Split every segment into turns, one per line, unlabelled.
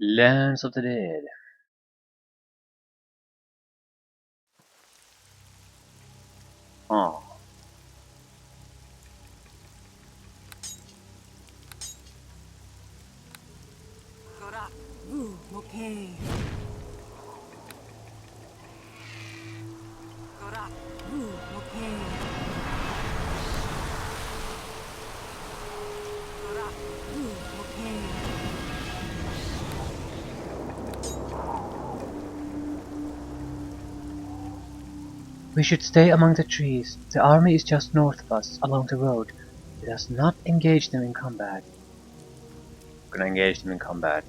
Lands of the Dead. Oh.
Ooh, okay. Ooh, okay. Ooh, okay.
We should stay among the trees. The army is just north of us, along the road. Let us not engage them in combat. We're gonna engage them in combat.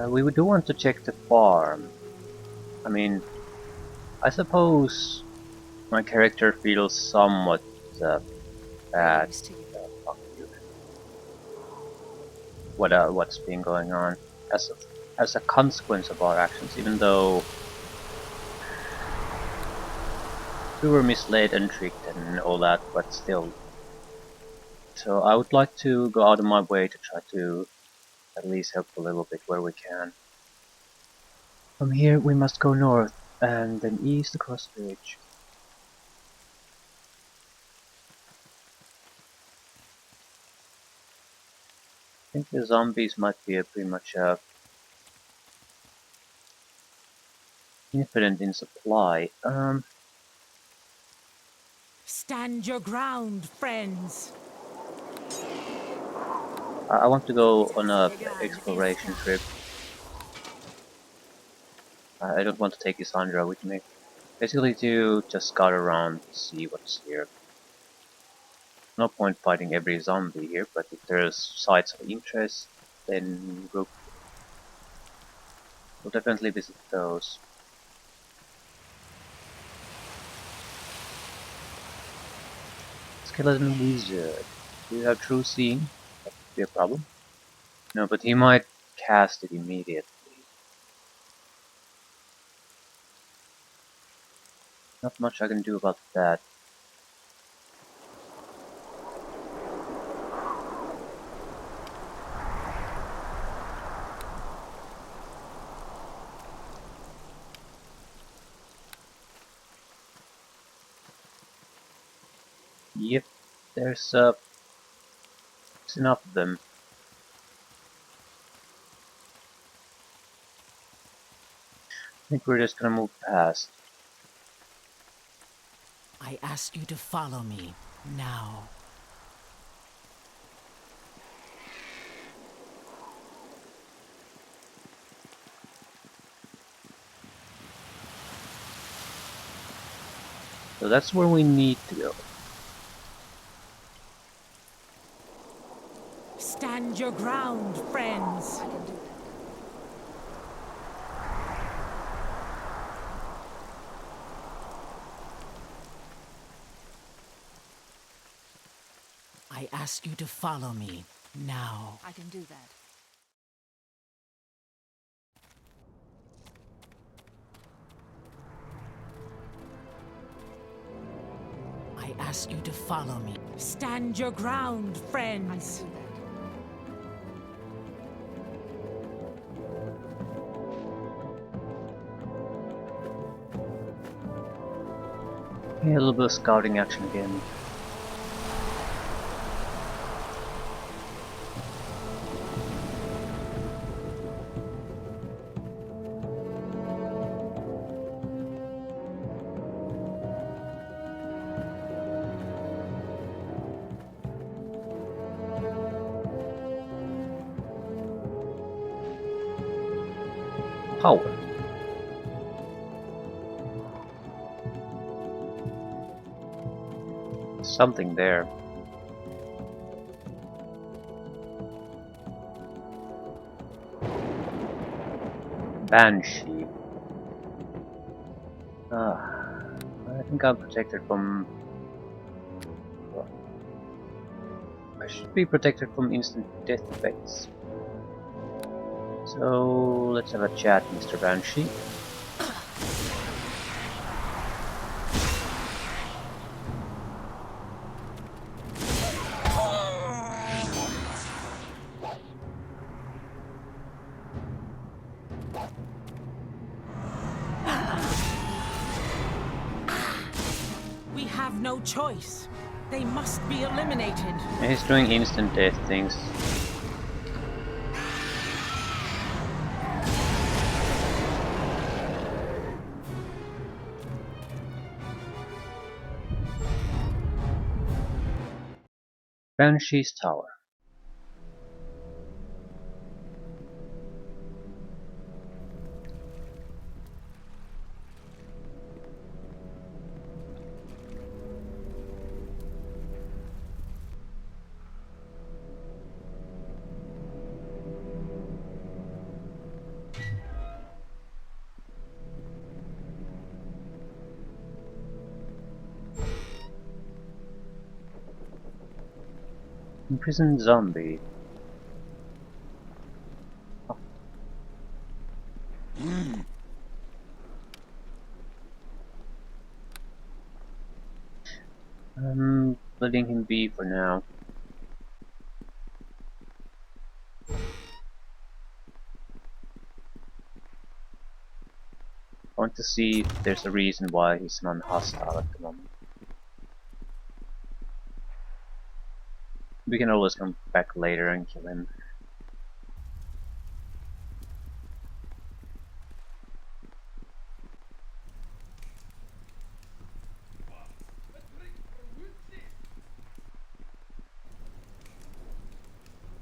We do want to check the farm. I mean, I suppose my character feels somewhat bad. Fuck you. What's been going on as a consequence of our actions, even though we were misled and tricked and all that, but still. So I would like to go out of my way to try to at least help a little bit where we can. From here we must go north and then east across the ridge. I think the zombies might be pretty much infinite in supply.
Stand your ground, friends.
I want to go on a exploration trip. I don't want to take Isandra with me. Basically to just scout around to see what's here. No point fighting every zombie here, but if there's sites of interest, then we'll definitely visit those. Skeleton Wizard. Do you have true seeing? That could be a problem. No, but he might cast it immediately. Not much I can do about that. Yep, there's enough of them. I think we're just gonna move past.
I ask you to follow me now.
So that's where we need to go.
Stand your ground, friends. I ask you to follow me now.
I can do that.
I ask you to follow me. Stand your ground, friends.
I can do that.
Okay, a little bit of scouting action again. Power. Something there. Banshee. I think I'm protected from... well, I should be protected from instant death effects. So let's have a chat, Mr. Banshee.
have no choice. They must be eliminated.
And he's doing instant death things. Banshee's Tower. Imprisoned zombie. I'm letting him be for now. I want to see if there's a reason why he's non-hostile at the moment. We can always come back later and kill him.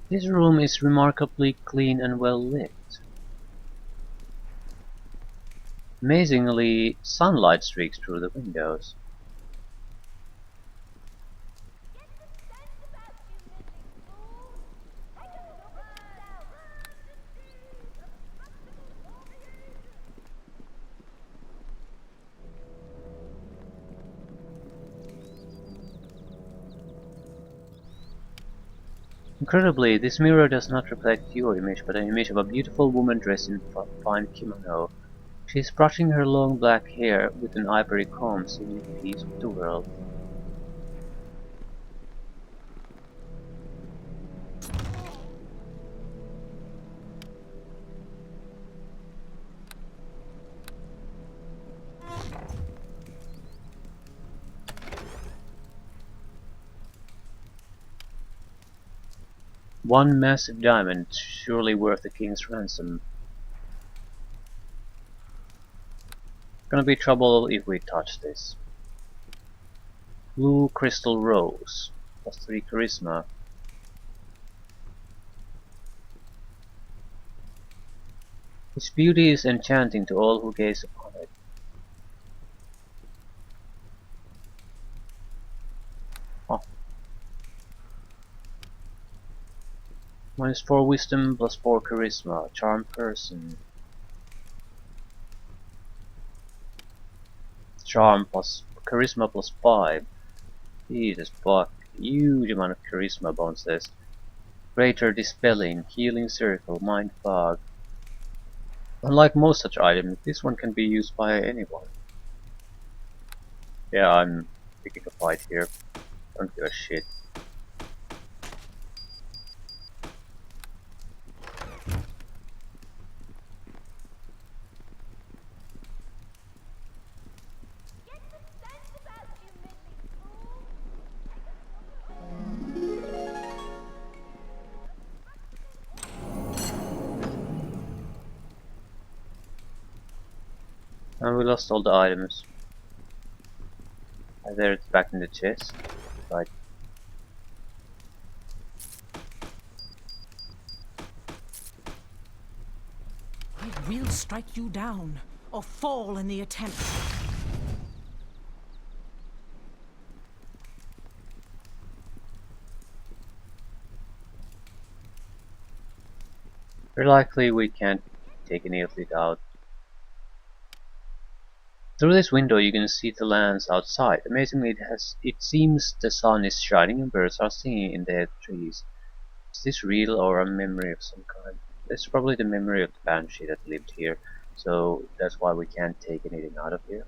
This room is remarkably clean and well lit. Amazingly, sunlight streaks through the windows. Incredibly, this mirror does not reflect your image, but an image of a beautiful woman dressed in fine kimono. She is brushing her long black hair with an ivory comb, seemingly at peace with the world. One massive diamond, surely worth the king's ransom. Gonna be trouble if we touch this. Blue crystal rose, +3 charisma. Its beauty is enchanting to all who gaze upon it. Oh. -4 wisdom, +4 charisma, charm person. Charm plus charisma +5. Jesus fuck, huge amount of charisma bonuses. Greater dispelling, healing circle, mind fog. Unlike most such items, this one can be used by anyone. Yeah, I'm picking a fight here. Don't give a shit. And we lost all the items. There it's back in the chest. Right.
I will strike you down, or fall in the attempt.
Very likely we can't take any of it out. Through this window you can see the lands outside. Amazingly, it seems the sun is shining and birds are singing in the trees. Is this real or a memory of some kind? This is probably the memory of the banshee that lived here, so that's why we can't take anything out of here.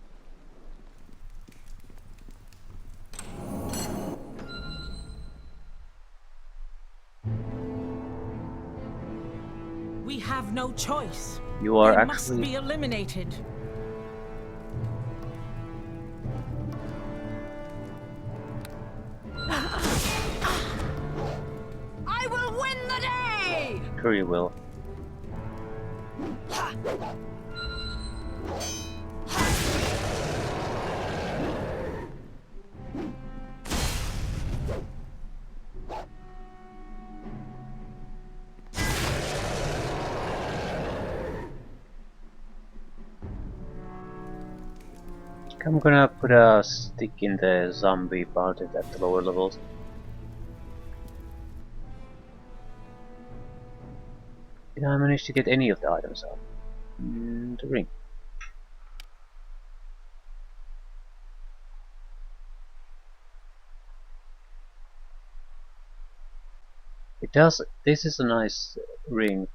We have no choice.
You are
They
actually...
must be eliminated.
Sure you will. I'm gonna put a stick in the zombie part at the lower levels. Did I manage to get any of the items out? The ring. It does. This is a nice ring.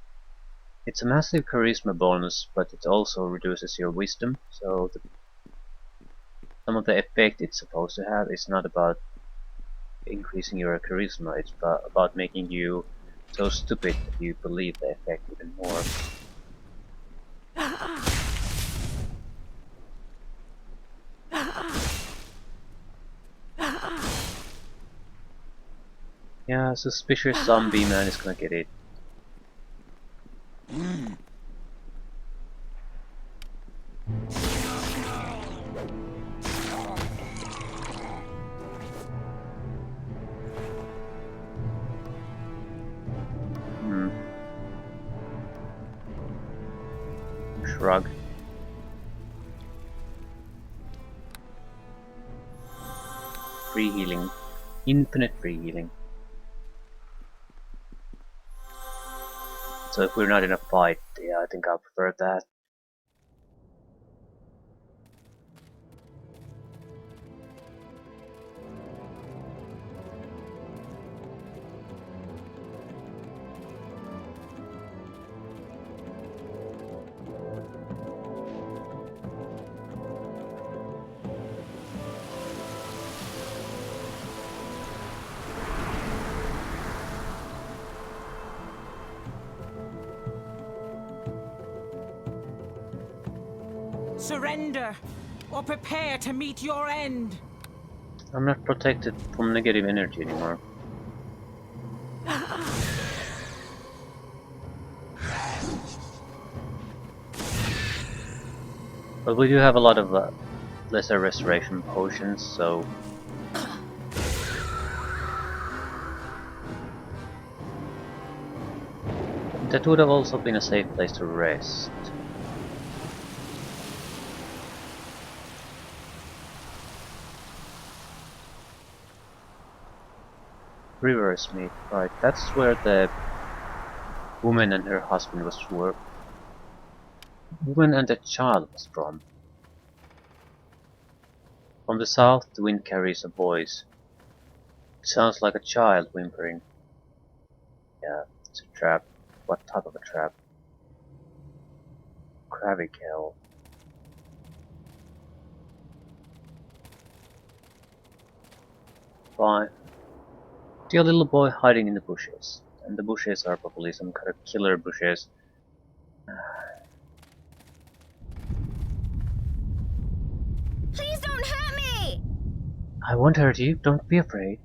It's a massive charisma bonus, but it also reduces your wisdom, so some of the effect it's supposed to have is not about increasing your charisma, it's about making you so stupid that you believe the effect even more. Yeah, suspicious zombie man is gonna get it. Shrug. Free healing. Infinite free healing. So if we're not in a fight, yeah, I think I prefer that.
Surrender, or prepare to meet your end.
I'm not protected from negative energy anymore. But we do have a lot of lesser restoration potions, so that would have also been a safe place to rest. River's Meat, right, that's where the woman and her husband woman and the child was from. From the south the wind carries a voice. It sounds like a child whimpering. Yeah, it's a trap. What type of a trap? Cravikel. Fine. See a little boy hiding in the bushes. And the bushes are probably some kind of killer bushes.
Please don't hurt me!
I won't hurt you, don't be afraid.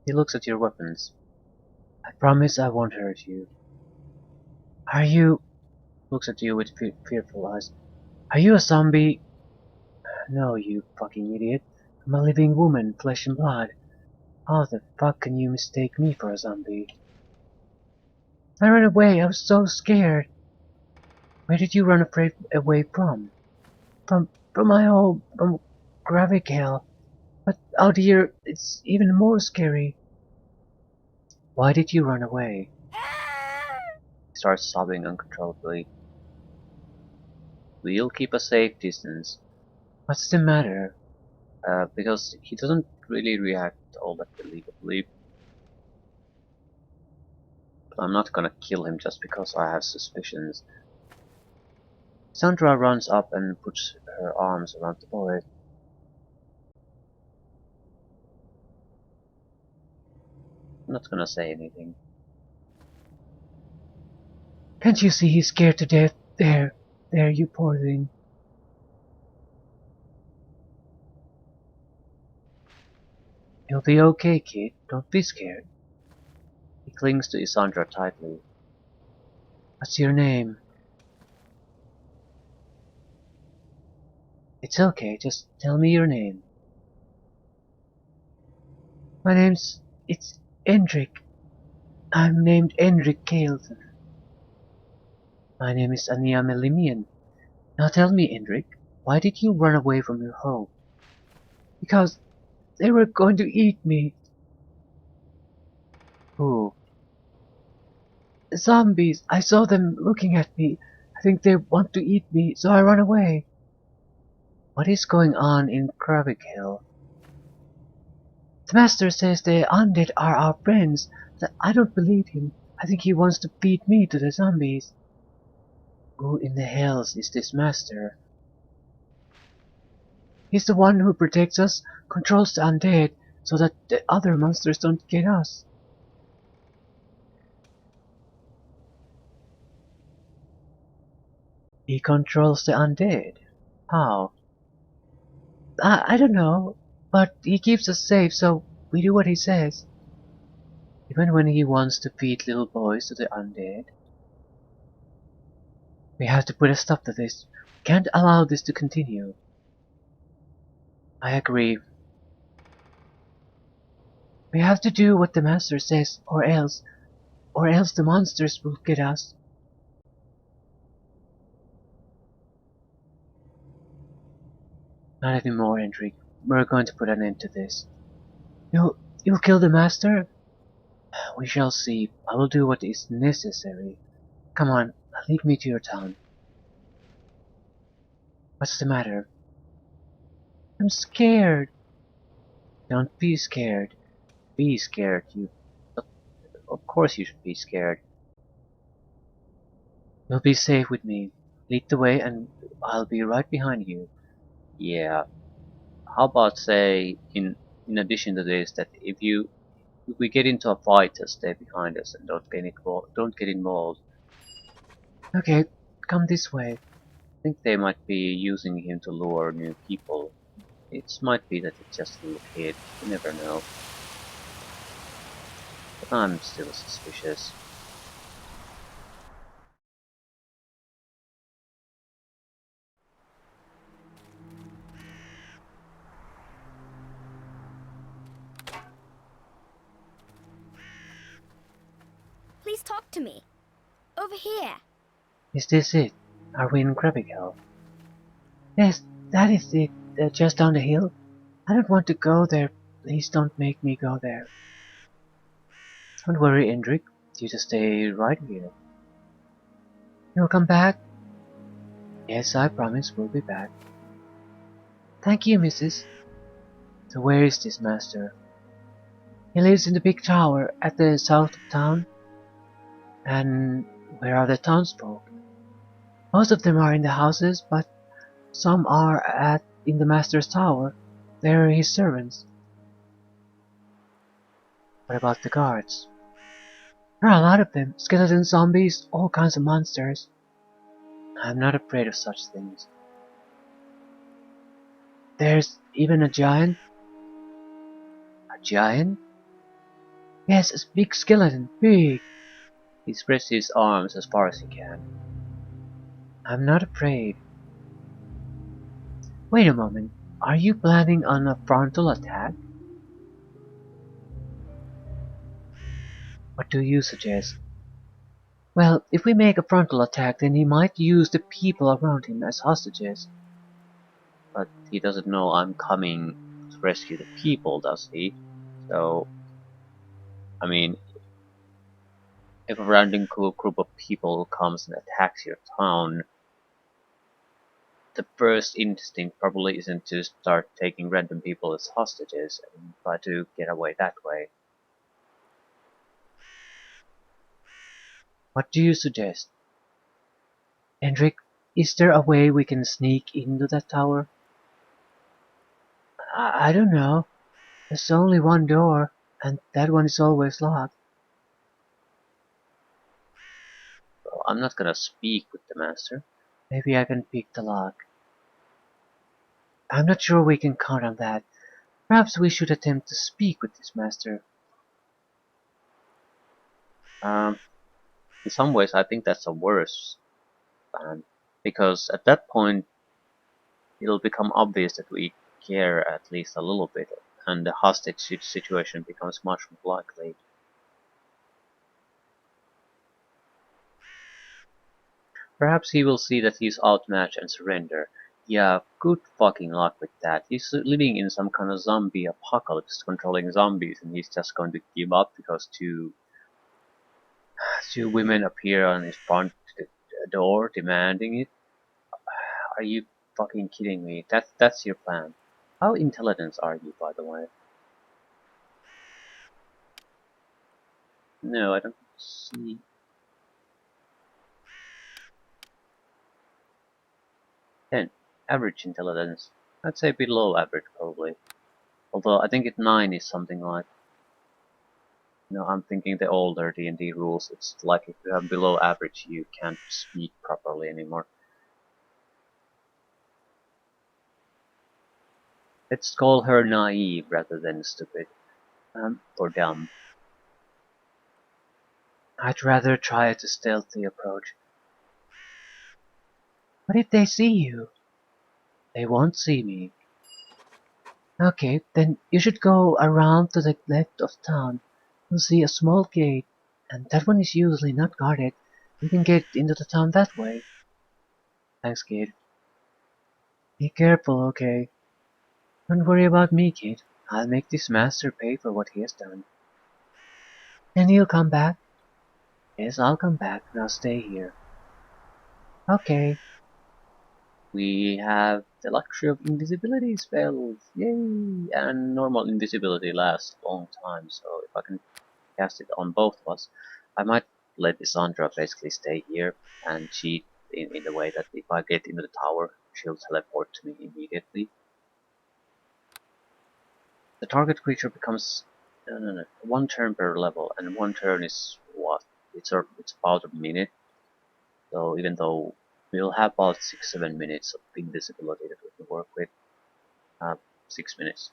He looks at your weapons. I promise I won't hurt you. Are you... Looks at you with fearful eyes. Are you a zombie? No, you fucking idiot. I'm a living woman, flesh and blood. How the fuck can you mistake me for a zombie? I ran away, I was so scared. Where did you run away from? From my home, from Gravikel. But out here, it's even more scary. Why did you run away? He starts sobbing uncontrollably. We'll keep a safe distance. What's the matter? Because he doesn't really react all that believably. But I'm not gonna kill him just because I have suspicions. Sandra runs up and puts her arms around the boy. I'm not gonna say anything. Can't you see he's scared to death? There, you poor thing. You'll be okay, kid. Don't be scared. He clings to Isandra tightly. What's your name? It's okay, just tell me your name. My name's... it's Endrick. I'm named Endrick Caleton. My name is Ania Melimian. Now tell me, Endrick, why did you run away from your home? Because they were going to eat me. Who? The zombies. I saw them looking at me. I think they want to eat me, so I ran away. What is going on in Kravik Hill? The master says the undead are our friends. I don't believe him. I think he wants to feed me to the zombies. Who in the hells is this master? He's the one who protects us, controls the undead, so that the other monsters don't get us. He controls the undead? How? I don't know, but he keeps us safe, so we do what he says. Even when he wants to feed little boys to the undead. We have to put a stop to this. We can't allow this to continue. I agree. We have to do what the master says, or else the monsters will get us. Not anymore, Hendrik. We're going to put an end to this. You'll kill the master? We shall see. I will do what is necessary. Come on, lead me to your town. What's the matter? I'm scared. Don't be scared. Be scared, you. Of course you should be scared. You'll be safe with me. Lead the way and I'll be right behind you. Yeah. How about say in addition to this that if we get into a fight, just stay behind us and don't get involved. Okay, come this way. I think they might be using him to lure new people. It might be that it's just a little kid. You never know. But I'm still suspicious.
Please talk to me. Over here.
Is this it? Are we in Krabigal? Yes, that is it. Just down the hill. I don't want to go there. Please don't make me go there. Don't worry, Indrik. You just stay right here. You'll come back? Yes, I promise we'll be back. Thank you, missus. So where is this master? He lives in the big tower at the south of town. And where are the townsfolk? Most of them are in the houses, but some are in the master's tower. They're his servants. What about the guards? There are a lot of them. Skeleton zombies, all kinds of monsters. I'm not afraid of such things. There's even a giant. A giant? Yes, a big skeleton. Big. He spreads his arms as far as he can. I'm not afraid. Wait a moment. Are you planning on a frontal attack? What do you suggest? Well, if we make a frontal attack, then he might use the people around him as hostages. But he doesn't know I'm coming to rescue the people, does he? So, I mean, if a random group of people comes and attacks your town, the first instinct probably isn't to start taking random people as hostages and try to get away that way. What do you suggest? Hendrik, is there a way we can sneak into that tower? I don't know. There's only one door, and that one is always locked. Well, I'm not gonna speak with the master. Maybe I can pick the lock. I'm not sure we can count on that. Perhaps we should attempt to speak with this master. Um, In some ways, I think that's a worse plan, because at that point it'll become obvious that we care at least a little bit, and the hostage situation becomes much more likely. Perhaps he will see that he's outmatched and surrender. Yeah, good fucking luck with that. He's living in some kind of zombie apocalypse, controlling zombies, and he's just going to give up because two women appear on his front door demanding it. Are you fucking kidding me? That's your plan. How intelligent are you, by the way? No, I don't see. 10. Average intelligence. I'd say below average, probably. Although I think 9 is something like, I'm thinking the older D&D rules, it's like if you have below average, you can't speak properly anymore. Let's call her naive rather than stupid. Or dumb. I'd rather try a stealthy approach. What if they see you? They won't see me. Okay, then you should go around to the left of town. You'll see a small gate, and that one is usually not guarded. You can get into the town that way. Thanks, kid. Be careful, okay? Don't worry about me, kid. I'll make this master pay for what he has done. And you'll come back? Yes, I'll come back. Now stay here. Okay. We have the luxury of invisibility spells. Yay! And normal invisibility lasts a long time, so if I can cast it on both of us, I might let Isandra basically stay here and cheat in the way that if I get into the tower, she'll teleport to me immediately. The target creature becomes no, 1 turn per level, and 1 turn is what? It's about a minute. So even though we'll have about 6-7 minutes of invisibility that we can work with, 6 minutes.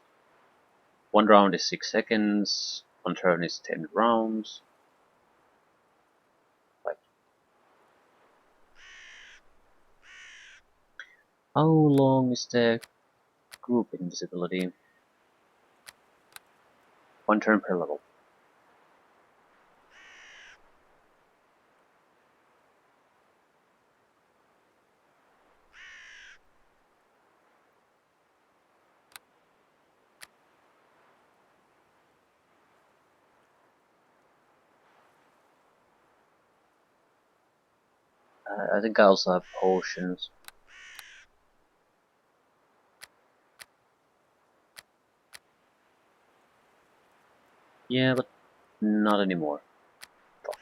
1 round is 6 seconds. 1 turn is 10 rounds. Like, how long is the group invisibility? 1 turn per level. I think I also have potions. Yeah, but not anymore. Fuck.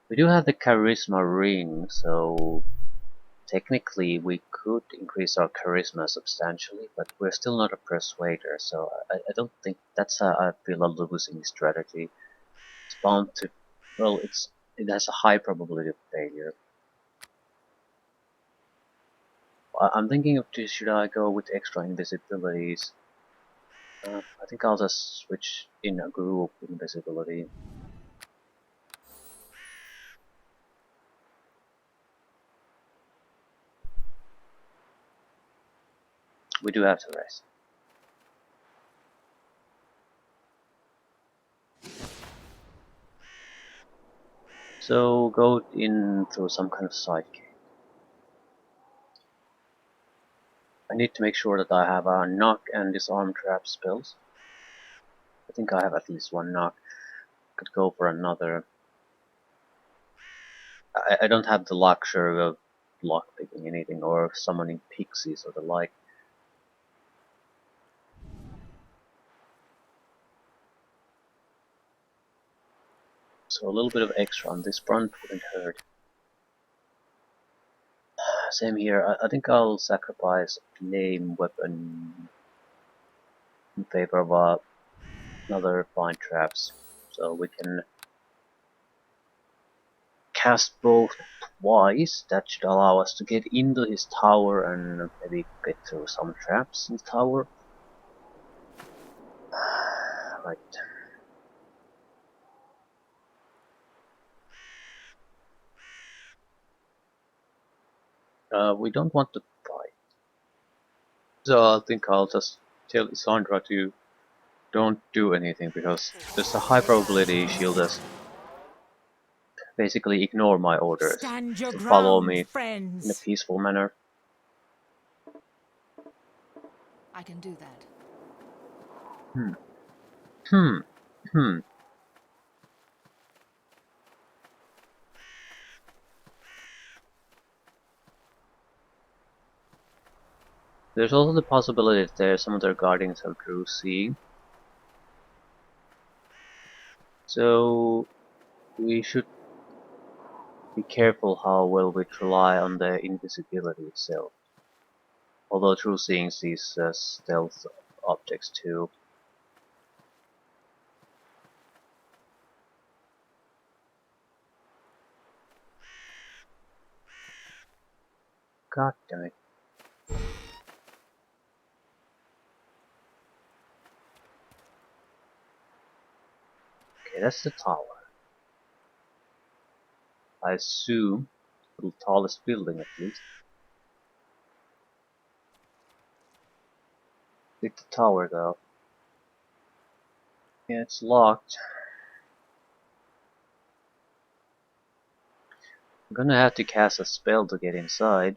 We do have the charisma ring, so technically we could increase our charisma substantially, but we're still not a persuader, so I don't think that's I feel a losing strategy. It's bound to, well, it has a high probability of failure. I'm thinking of should I go with extra invisibilities? I think I'll just switch in a group invisibility. We do have to rest. So go in through some kind of side gate. I need to make sure that I have a knock and disarm trap spells. I think I have at least 1 knock. Could go for another. I don't have the luxury of lockpicking anything or summoning pixies or the like. So a little bit of extra on this front wouldn't hurt. Same here. I think I'll sacrifice a flame weapon in favor of another bind traps, so we can cast both twice. That should allow us to get into his tower and maybe get through some traps in the tower. Right. We don't want to fight. So I think I'll just tell Sandra to don't do anything because there's a high probability she'll just basically ignore my orders
Stand your
and follow
ground,
me in a
friends.
peaceful manner.
I can do that.
Hmm. Hmm. Hmm. There's also the possibility that there are some other guardians of True Seeing. So we should be careful how well we rely on the invisibility itself. Although True Seeing sees stealth objects too. God damn it. Okay, that's the tower. I assume the tallest building at least. Click the tower though. Yeah, it's locked. I'm gonna have to cast a spell to get inside.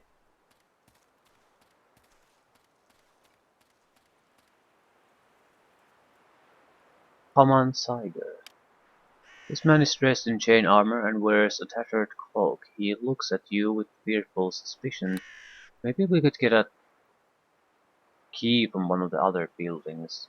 Common Tiger. This man is dressed in chain armor and wears a tattered cloak. He looks at you with fearful suspicion. Maybe we could get a key from one of the other buildings.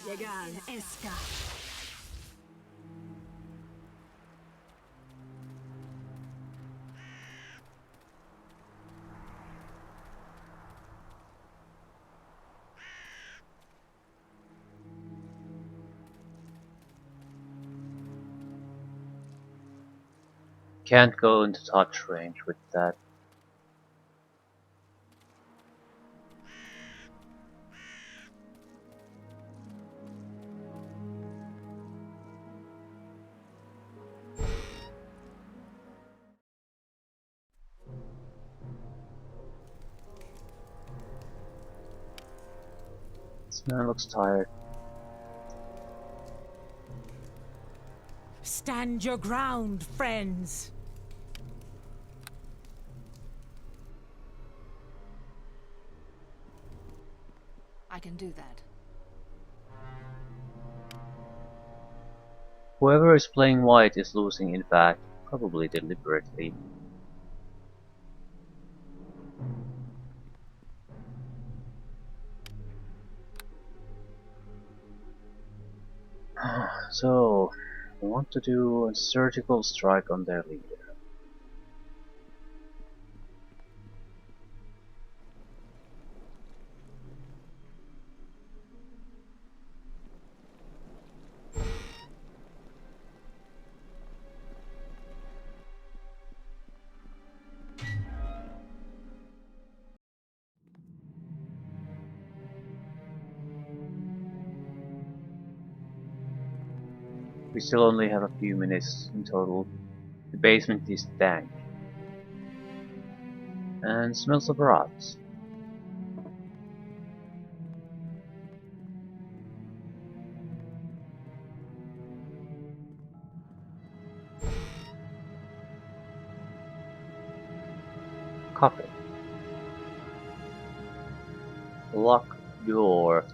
Legal, Eska.
Can't go into touch range with that. This man looks tired.
Stand your ground, friends.
I can do that.
Whoever is playing white is losing in fact, probably deliberately. So, we want to do a surgical strike on their leader. We still only have a few minutes in total. The basement is dank. And smells of rot. Coffee. Lock door.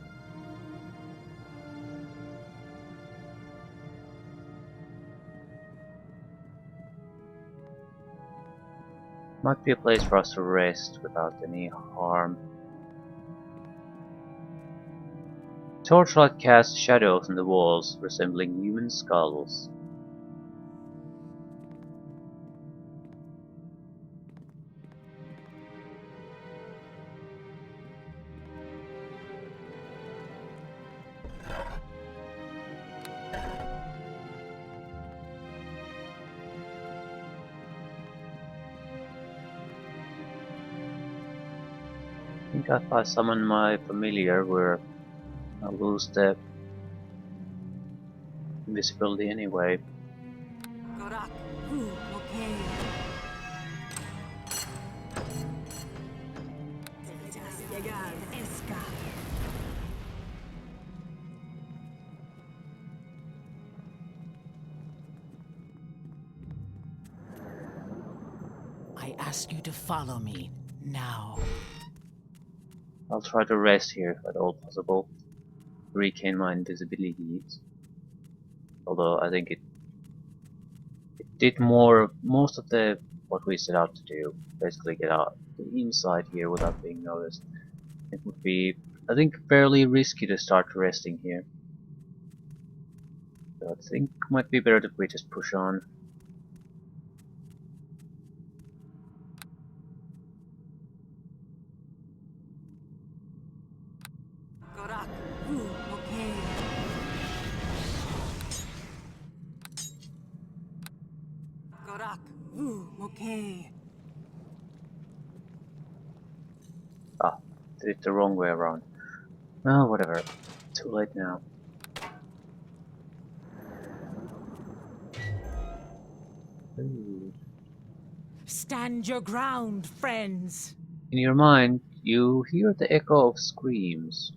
Might be a place for us to rest without any harm. Torchlight casts shadows on the walls, resembling human skulls. I think if I summon my familiar, I'll lose the invisibility anyway.
I ask you to follow me now.
I'll try to rest here if at all possible, to regain my invisibility. Although I think it did most of the what we set out to do. Basically get out the inside here without being noticed. It would be, I think, fairly risky to start resting here. So I think it might be better if we just push on. Ah, did it the wrong way around. Well, whatever. Too late now. Ooh.
Stand your ground, friends.
In your mind, you hear the echo of screams.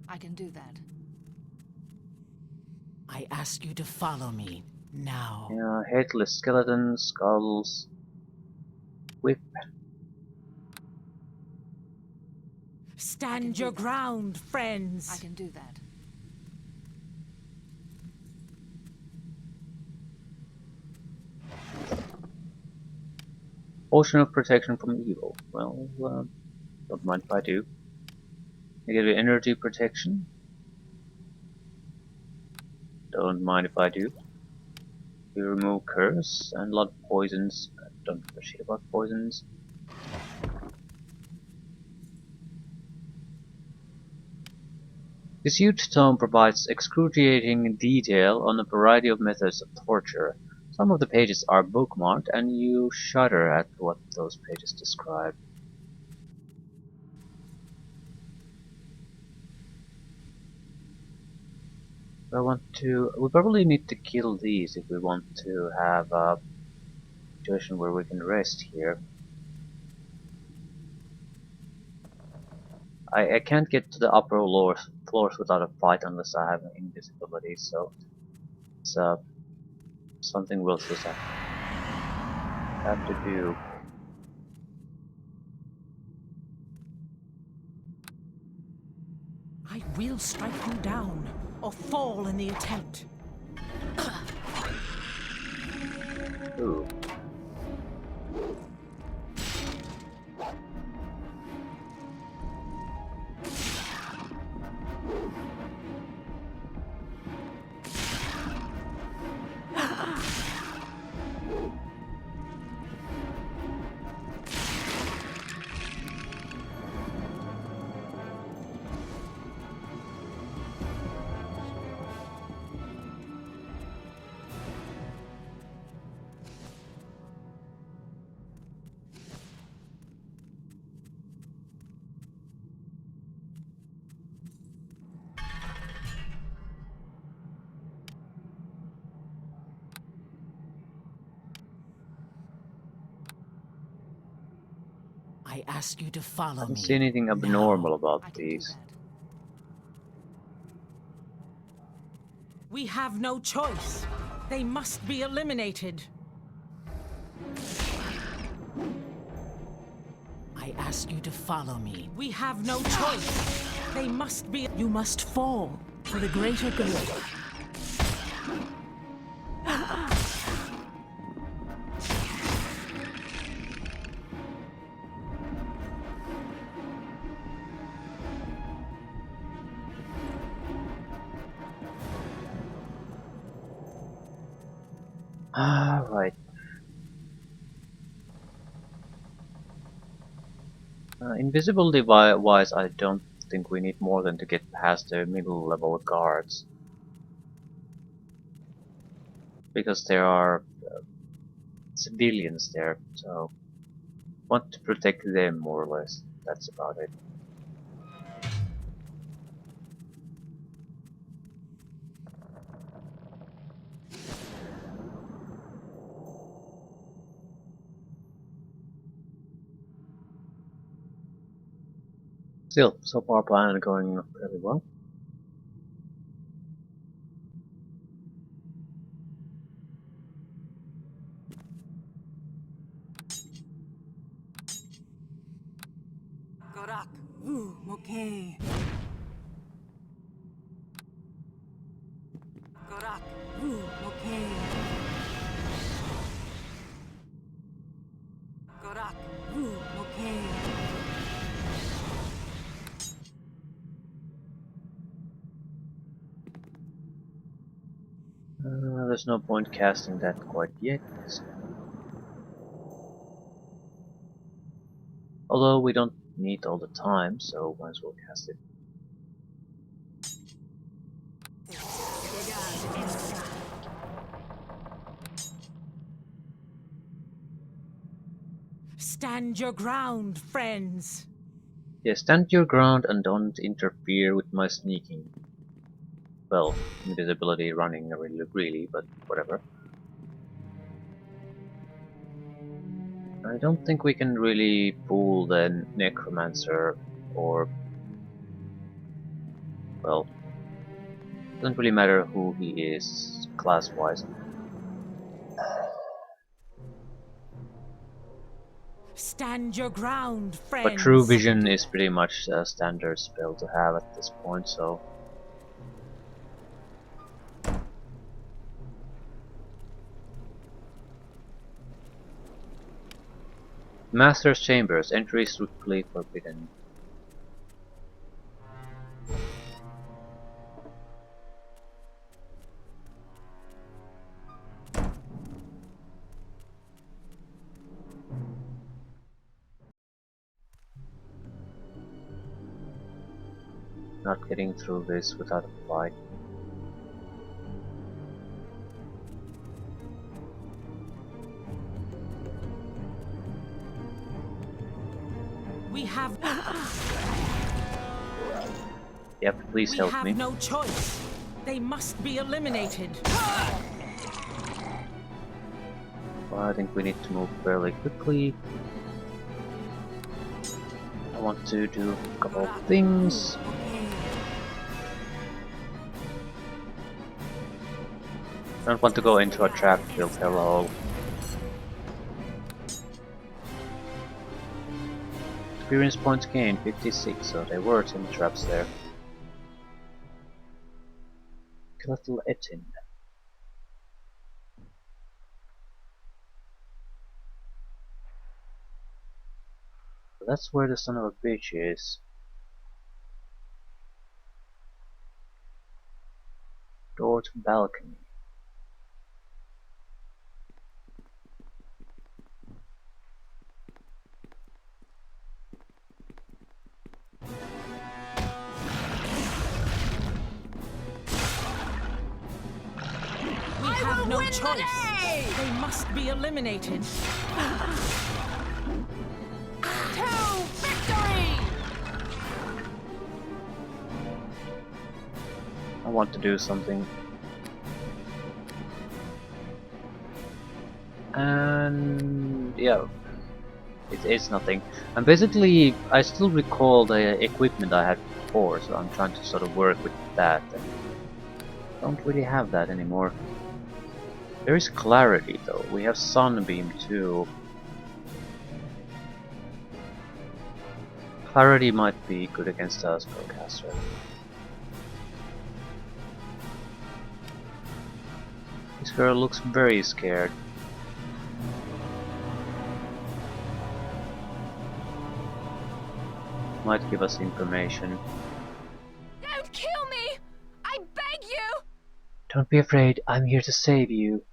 I can do that.
I ask you to follow me now.
Yeah, headless skeletons, skulls, whip.
Stand your ground, friends.
I can do that.
Potion of protection from evil. Well, don't mind if I do. Negative energy protection. Don't mind if I do. We remove curse and a lot of poisons. Don't give a shit about poisons. This huge tome provides excruciating detail on a variety of methods of torture. Some of the pages are bookmarked, and you shudder at what those pages describe. We probably need to kill these if we want to have a situation where we can rest here. I can't get to the upper floors without a fight unless I have invisibility, so it's something we'll just have to do.
I will strike you down, or fall in the attempt.
Ooh.
I ask you to follow
I don't
me.
see anything abnormal about
I can do
these.
that.
We have no choice. They must be eliminated. I ask you to follow me. We have no choice. They must be. You must fall for the greater good.
Right. Invisibility wise, I don't think we need more than to get past the middle level guards. Because there are civilians there, so want to protect them more or less. That's about it. Still, so far plan going fairly well.
Gorak. Ooh, okay. Gorak. Ooh, okay. Gorak. Ooh, okay.
There's no point casting that quite yet. Although we don't need all the time, so might as well cast it.
Stand your ground, friends.
Yeah, stand your ground and don't interfere with my sneaking. Well, invisibility running really, but whatever. I don't think we can really pull the Necromancer or... well, doesn't really matter who he is class-wise.
Stand your ground,
But True
friends.
Vision is pretty much a standard spell to have at this point, so... Master's Chambers, entry strictly forbidden. Not getting through this without a fight.
We have
Yep, please
we
help
have
me.
no choice. They must be eliminated.
Well, I think we need to move fairly quickly. I want to do a couple of things. I don't want to go into a trap built hellhole. Experience points gained 56, so there were some traps there. Little Etin. That's where the son of a bitch is. Door to balcony.
We have no choice. They must be eliminated.
To victory!
I want to do something. And yeah, it's nothing. And basically, I still recall the equipment I had before, so I'm trying to sort of work with that. And don't really have that anymore. There is clarity though. We have Sunbeam too. Clarity might be good against a spellcaster. This girl looks very scared. Might give us information.
Don't kill me! I beg you!
Don't be afraid, I'm here to save you.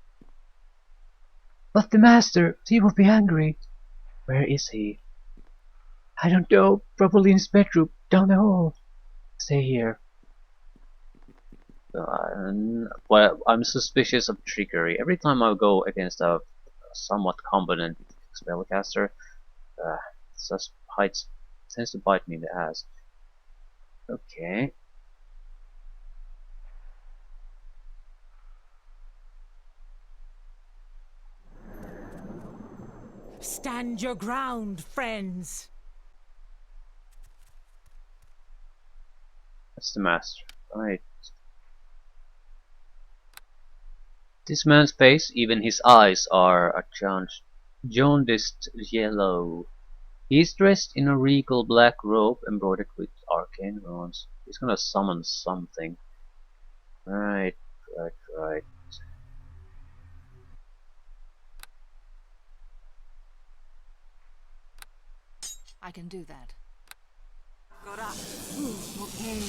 But the master, he will be angry. Where is he? I don't know. Probably in his bedroom, down the hall. Stay here. Well, I'm suspicious of trickery. Every time I go against a somewhat competent spellcaster, uh, just tends to bite me in the ass. Okay.
Stand your ground, friends.
That's the master. Right. This man's face, even his eyes, are a jaundiced yellow. He is dressed in a regal black robe embroidered with arcane runes. He's gonna summon something. Right, right.
I can do that. Gorak, Ru, okay.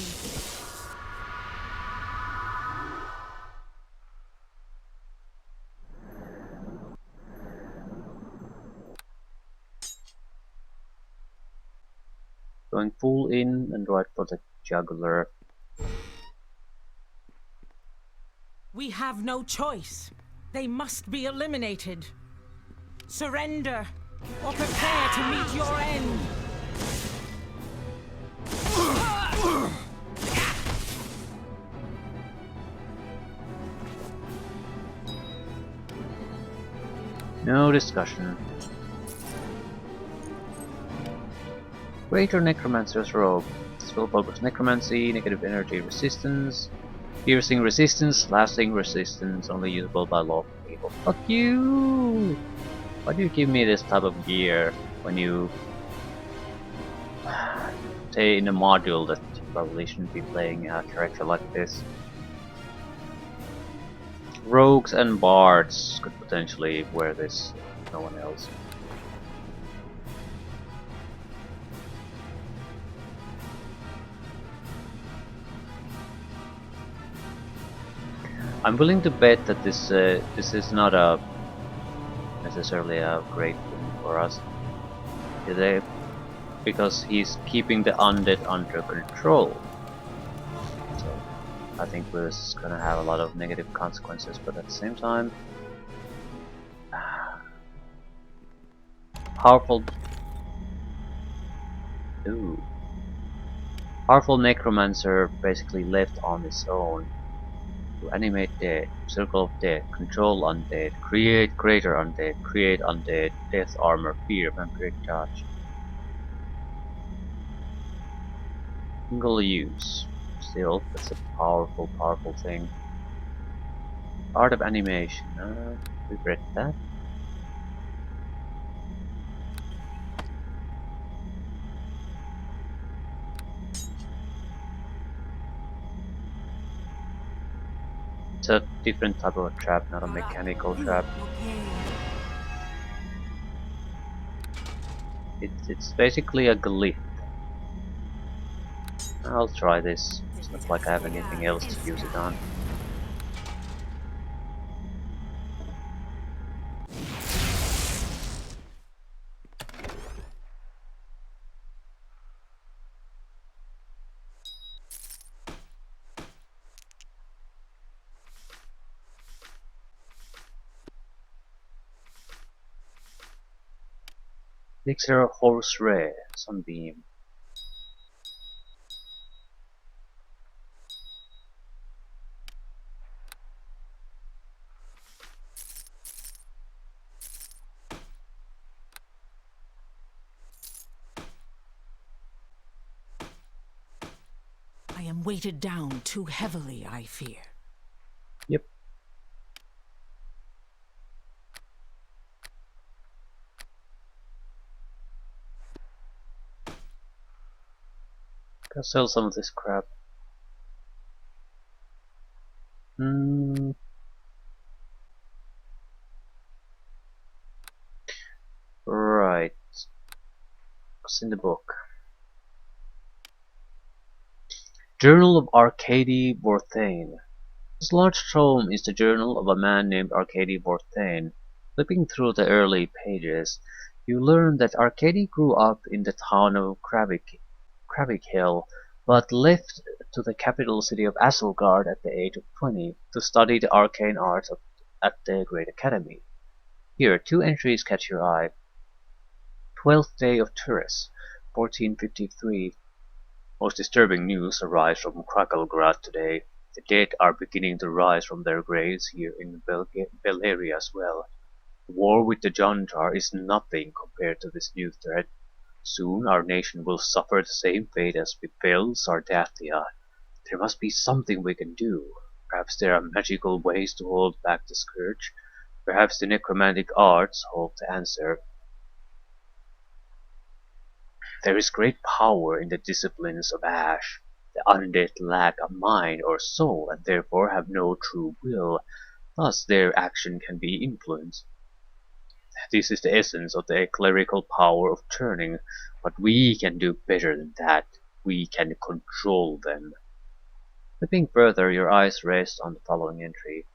Going full in and right for the jugular.
We have no choice. They must be eliminated. Surrender, or prepare to meet your end.
No discussion. Greater Necromancer's Robe. Spell focus necromancy, negative energy resistance, piercing resistance, lasting resistance, only usable by lawful people. Fuck you! Why do you give me this type of gear when you say in a module that you probably shouldn't be playing a character like this? Rogues and bards could potentially wear this, no one else. I'm willing to bet that this is not necessarily a great thing for us today, because he's keeping the undead under control. So I think we're gonna have a lot of negative consequences, but at the same time, powerful. Ooh. Powerful necromancer basically left on his own to animate dead, circle of death, control undead, create greater undead, create undead, death armor, fear, vampiric touch. Single use. Still, that's a powerful thing. Art of animation. Regret that. It's a different type of a trap, not a mechanical trap. It's basically a glyph. I'll try this. It's not like I have anything else to use it on. Elixir Horse Ray, Sunbeam.
I am weighted down too heavily, I fear.
Yep. Gotta sell some of this crap. Right. What's in the book? Journal of Arcady Vorthane. This large tome is the journal of a man named Arcady Vorthane. Flipping through the early pages, you learn that Arcady grew up in the town of Krabic Hill, but left to the capital city of Azelgard at the age of 20 to study the arcane arts at the Great Academy. Here, two entries catch your eye. 12th day of Turis, 1453. Most disturbing news arrives from Krakelgrad today. The dead are beginning to rise from their graves here in Belgaria as well. The war with the Jantar is nothing compared to this new threat. Soon our nation will suffer the same fate as befell Sardathia. There must be something we can do. Perhaps there are magical ways to hold back the scourge. Perhaps the necromantic arts hold the answer. There is great power in the disciplines of Ash. The undead lack a mind or soul and therefore have no true will. Thus their action can be influenced. This is the essence of the clerical power of turning, but we can do better than that. We can control them. Flipping further, your eyes rest on the following entry.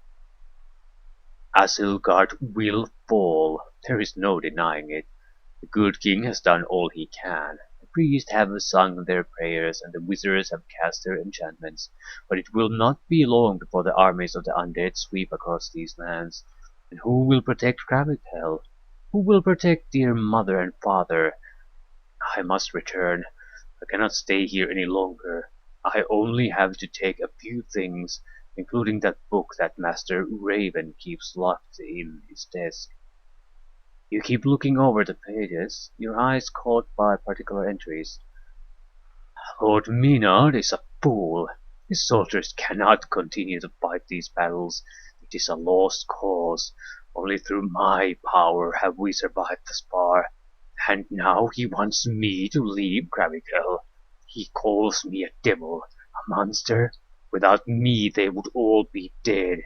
Asilgard will fall. There is no denying it. The good king has done all he can. The priests have sung their prayers and the wizards have cast their enchantments, but it will not be long before the armies of the undead sweep across these lands. And who will protect Gravitel? Who will protect dear mother and father? I must return. I cannot stay here any longer. I only have to take a few things, including that book that Master Raven keeps locked in his desk. You keep looking over the pages, your eyes caught by particular entries. Lord Maynard is a fool. His soldiers cannot continue to fight these battles. It is a lost cause. Only through my power have we survived thus far. And now he wants me to leave Gravikel. He calls me a devil, a monster. Without me they would all be dead.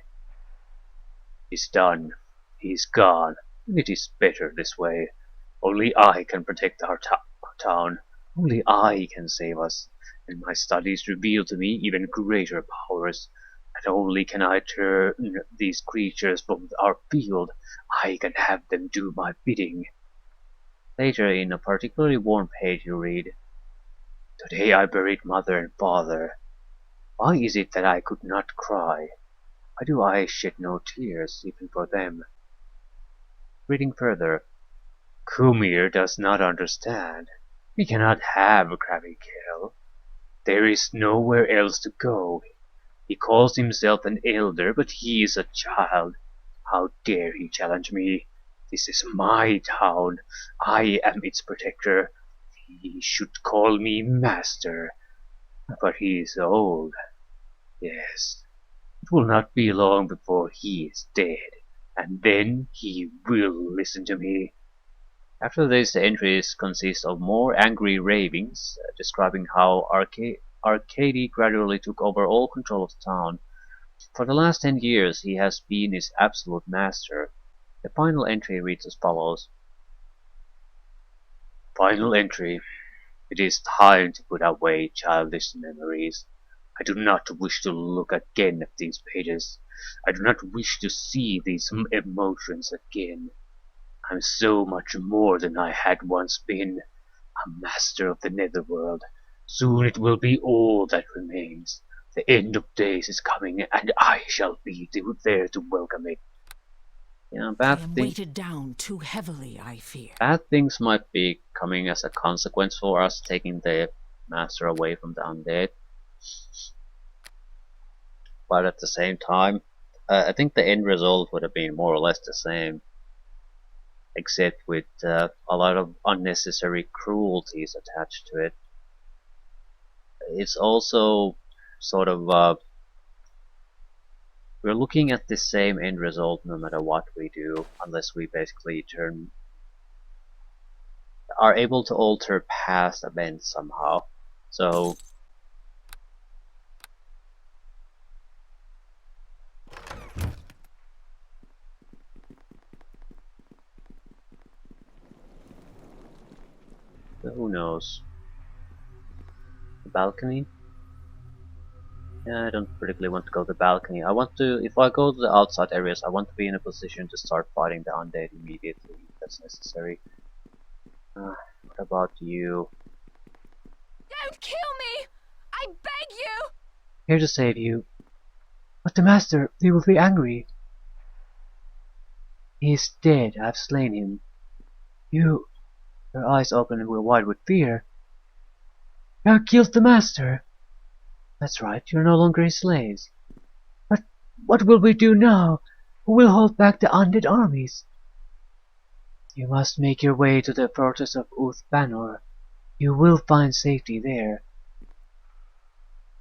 It's done. He's gone, and it is better this way. Only I can protect our town. Only I can save us, and my studies reveal to me even greater powers. Not only can I turn these creatures from our field, I can have them do my bidding. Later, in a particularly warm page, you read, Today I buried mother and father. Why is it that I could not cry? Why do I shed no tears, even for them? Reading further, Kumir does not understand. We cannot have Kravikel. There is nowhere else to go. He calls himself an elder, but he is a child. How dare he challenge me? This is my town. I am its protector. He should call me master. But he is old. Yes, it will not be long before he is dead, and then he will listen to me. After this, the entries consist of more angry ravings, describing how Arcady gradually took over all control of the town. For the last 10 years he has been its absolute master. The final entry reads as follows. Final entry. It is time to put away childish memories. I do not wish to look again at these pages. I do not wish to see these emotions again. I'm so much more than I had once been, a master of the netherworld. Soon it will be all that remains. The end of days is coming, and I shall be there to welcome it.
I am weighted down too heavily, I fear.
Bad things might be coming as a consequence for us taking the master away from the undead. But at the same time, I think the end result would have been more or less the same, except with a lot of unnecessary cruelties attached to it. It's also sort of we're looking at the same end result no matter what we do, unless we basically are able to alter past events somehow. So who knows? The balcony? Yeah, I don't particularly want to go to the balcony. I want to, if I go to the outside areas, I want to be in a position to start fighting the undead immediately if that's necessary. What about you?
Don't kill me! I beg you!
Here to save you. But the master, he will be angry. He is dead. I have slain him. You, your eyes open and were wide with fear. You have killed the master. That's right, you're no longer his slaves. But what will we do now? Who will hold back the undead armies? You must make your way to the fortress of Uth Banor. You will find safety there.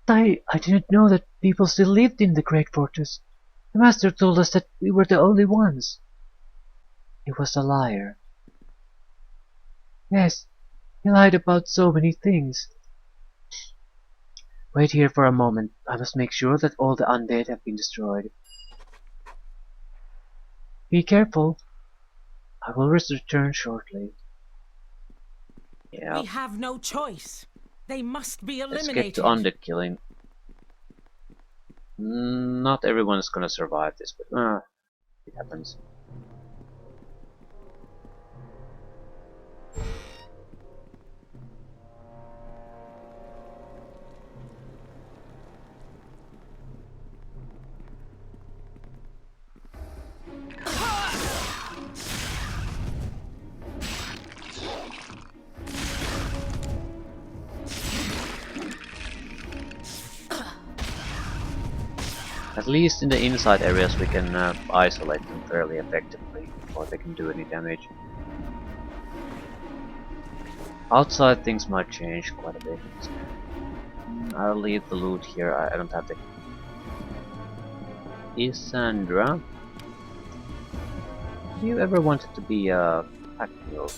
I didn't know that people still lived in the great fortress. The master told us that we were the only ones. He was a liar. Yes, he lied about so many things. Wait here for a moment. I must make sure that all the undead have been destroyed. Be careful. I will return shortly.
Yeah,
We have no choice. They must be
let's get
eliminated.
to undead killing. Not everyone is gonna survive this, but it happens. At least in the inside areas we can isolate them fairly effectively before they can do any damage. Outside things might change quite a bit. I'll leave the loot here. I don't have the... Isandra? Have you ever wanted to be a pack mule?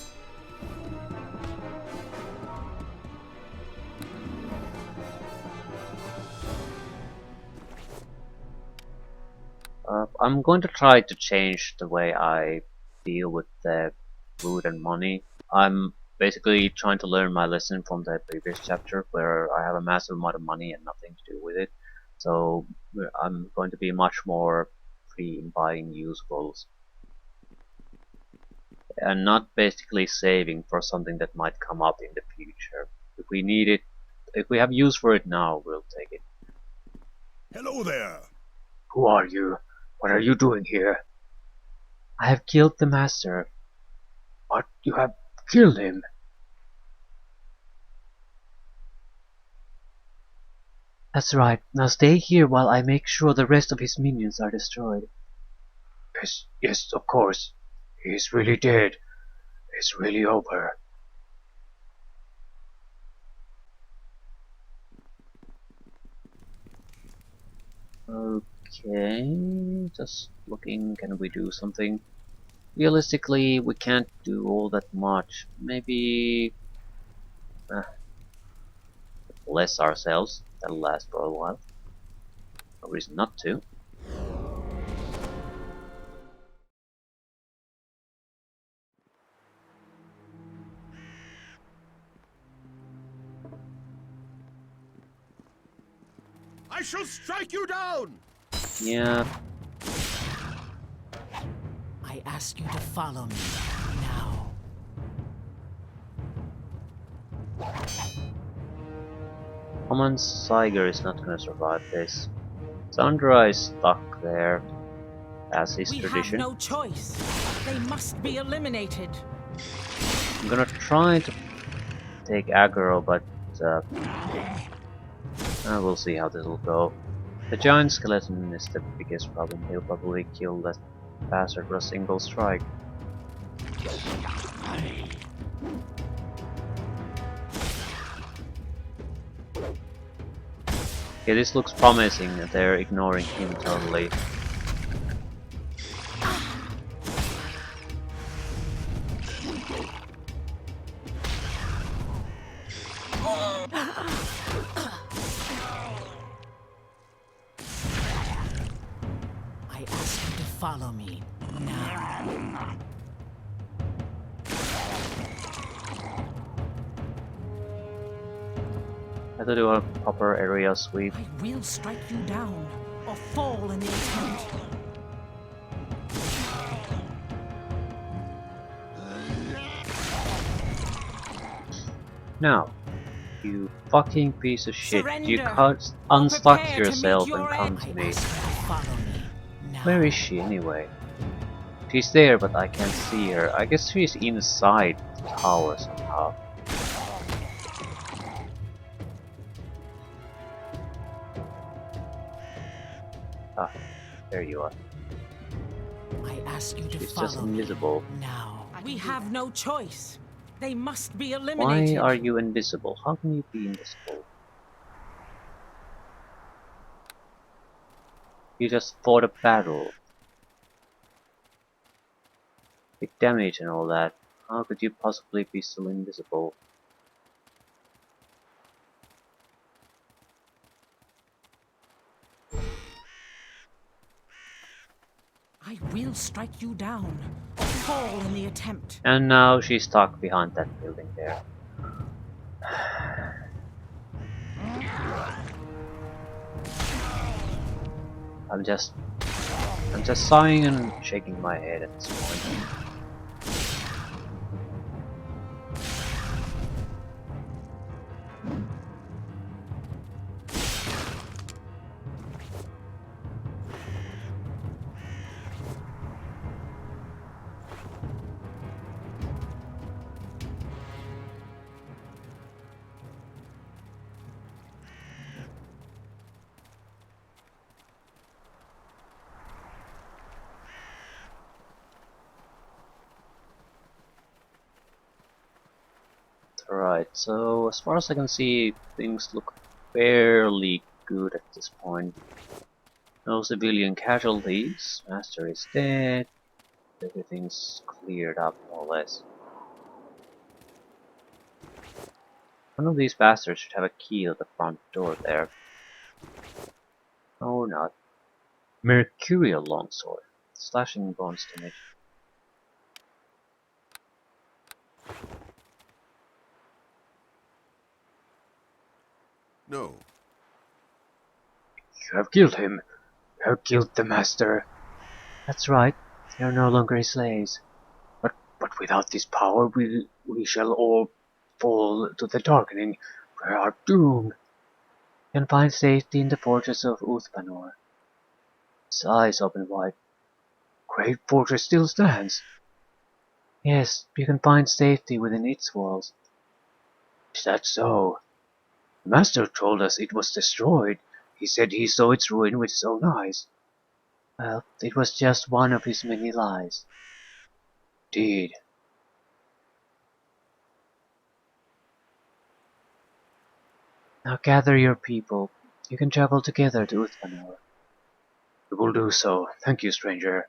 I'm going to try to change the way I deal with the food and money. I'm basically trying to learn my lesson from the previous chapter where I have a massive amount of money and nothing to do with it. So I'm going to be much more free in buying usables and not basically saving for something that might come up in the future. If we need it, if we have use for it now, we'll take it.
Hello there.
Who are you? What are you doing here? I have killed the master. What? You have killed him? That's right. Now stay here while I make sure the rest of his minions are destroyed. Yes, of course. He's really dead. It's really over.
Okay, just looking, can we do something? Realistically, we can't do all that much. Maybe bless ourselves. That'll last for a while. No reason not to.
I shall strike you down!
Yeah,
I ask you to follow me now.
Common Siger is not gonna survive this. Sandra is stuck there, as is
We
tradition.
have no choice. They must be eliminated.
I'm gonna try to take aggro, but we'll see how this will go. The giant skeleton is the biggest problem. He'll probably kill that bastard with a single strike. Okay, this looks promising that they're ignoring him totally.
I ask you to follow me now.
Have to do a proper area sweep.
I will strike you down, or fall in the attempt.
Now, you fucking piece of shit. You
Surrender,
can't
or
unstuck
prepare to
yourself
meet
and
your
come
end.
to
I
me.
ask you to follow me now.
Where is she anyway? She's there, but I can't see her. I guess she's inside the tower somehow. Ah, there you are.
I ask you to
She's
follow
just invisible.
me now. We have no choice. They must be
Why
eliminated.
are you invisible? How can you be invisible? You just fought a battle. Big damage and all that. How could you possibly be still invisible?
I will strike you down, or fall in the attempt.
And now she's stuck behind that building there. I'm just sighing and shaking my head at this point. Alright, so as far as I can see, things look fairly good at this point. No civilian casualties, Master is dead, everything's cleared up more or less. One of these bastards should have a key to the front door there. Or not. Mercurial longsword. Slashing bonus damage.
No.
You have killed him. You have killed the master. That's right. They are no longer his slaves. But without this power, we shall all fall to the darkening. We are doomed. You can find safety in the fortress of Uthpanor. His eyes open wide. Great fortress still stands. Yes, you can find safety within its walls. Is that so? The master told us it was destroyed. He said he saw its ruin with his own eyes. Well, it was just one of his many lies. Indeed. Now gather your people. You can travel together to Uthpanor. We will do so. Thank you, stranger.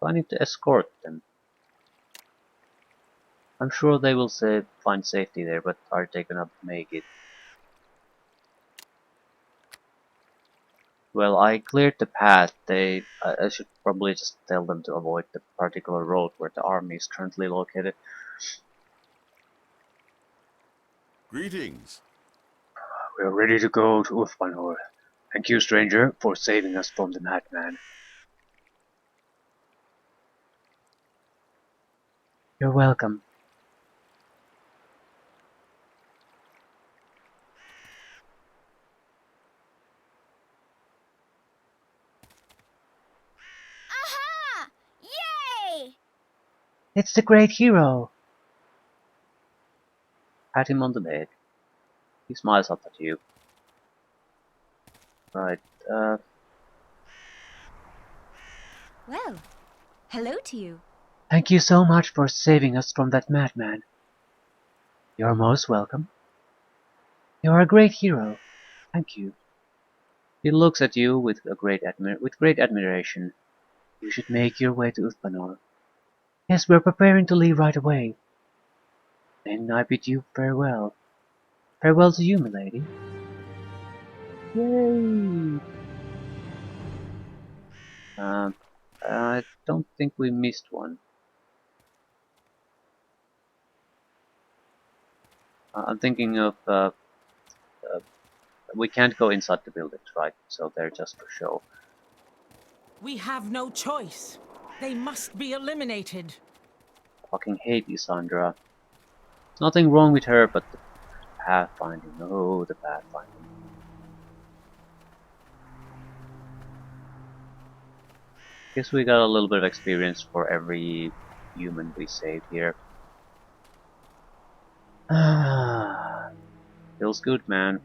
I need to escort them. I'm sure they will find safety there, but are they gonna make it? Well, I cleared the path. I should probably just tell them to avoid the particular road where the army is currently located.
Greetings.
We are ready to go to Uthpanor. Thank you, stranger, for saving us from the madman. You're welcome.
Aha! Yay!
It's the great hero.
Pat him on the leg. He smiles up at you. Right,
Well, hello to you.
Thank you so much for saving us from that madman. You're most welcome. You're a great hero. Thank you.
he looks at you with great admiration.
You should make your way to Uthpanor. Yes, we're preparing to leave right away. Then I bid you farewell. Farewell to you, milady. Yay! I don't think we missed one. I'm thinking of we can't go inside the buildings, right? So they're just for show.
We have no choice. They must be eliminated.
Fucking hate Isandra. Nothing wrong with her, but the pathfinding. Oh, the pathfinding. Guess we got a little bit of experience for every human we saved here. Ah, feels good, man.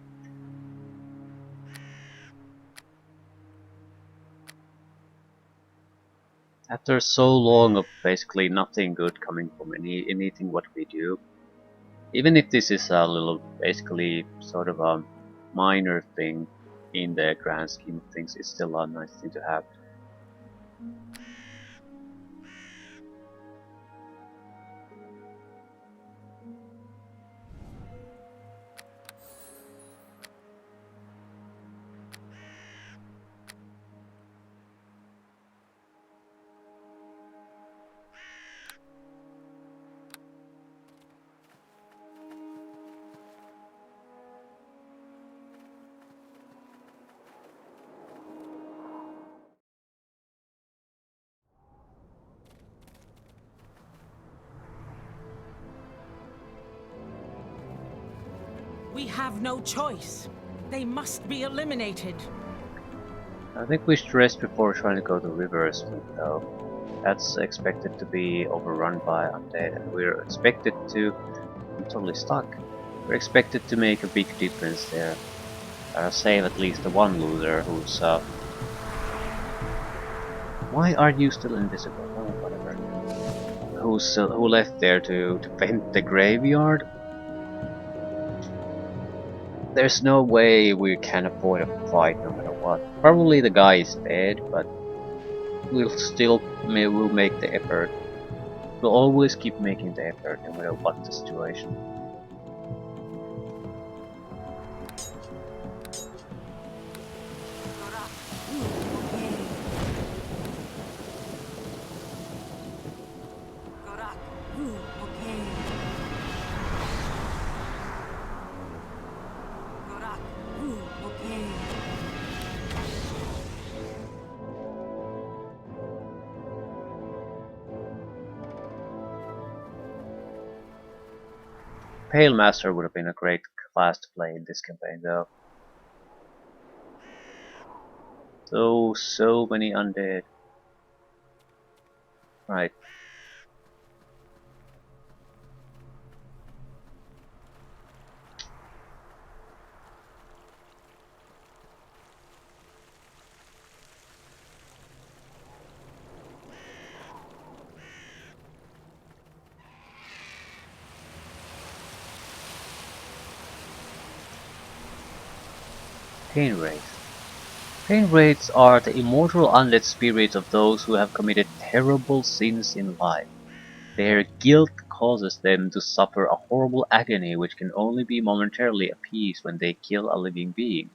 After so long of basically nothing good coming from anything what we do, even if this is a little, basically sort of a minor thing in the grand scheme of things, it's still a nice thing to have.
We have no choice. They must be eliminated.
I think we should rest before trying to go to Riversmith, though. That's expected to be overrun by undead, and we're expected to... I'm totally stuck. We're expected to make a big difference there. Save at least the one loser who's... Why are you still invisible? Oh, whatever. Who left there to paint the graveyard? There's no way we can avoid a fight no matter what. Probably the guy is dead, but we'll make the effort. We'll always keep making the effort no matter what the situation. Pale Master would have been a great class to play in this campaign, though. So many undead. Right. Pain Wraiths. Pain Wraiths are the immortal undead spirits of those who have committed terrible sins in life. Their guilt causes them to suffer a horrible agony which can only be momentarily appeased when they kill a living being.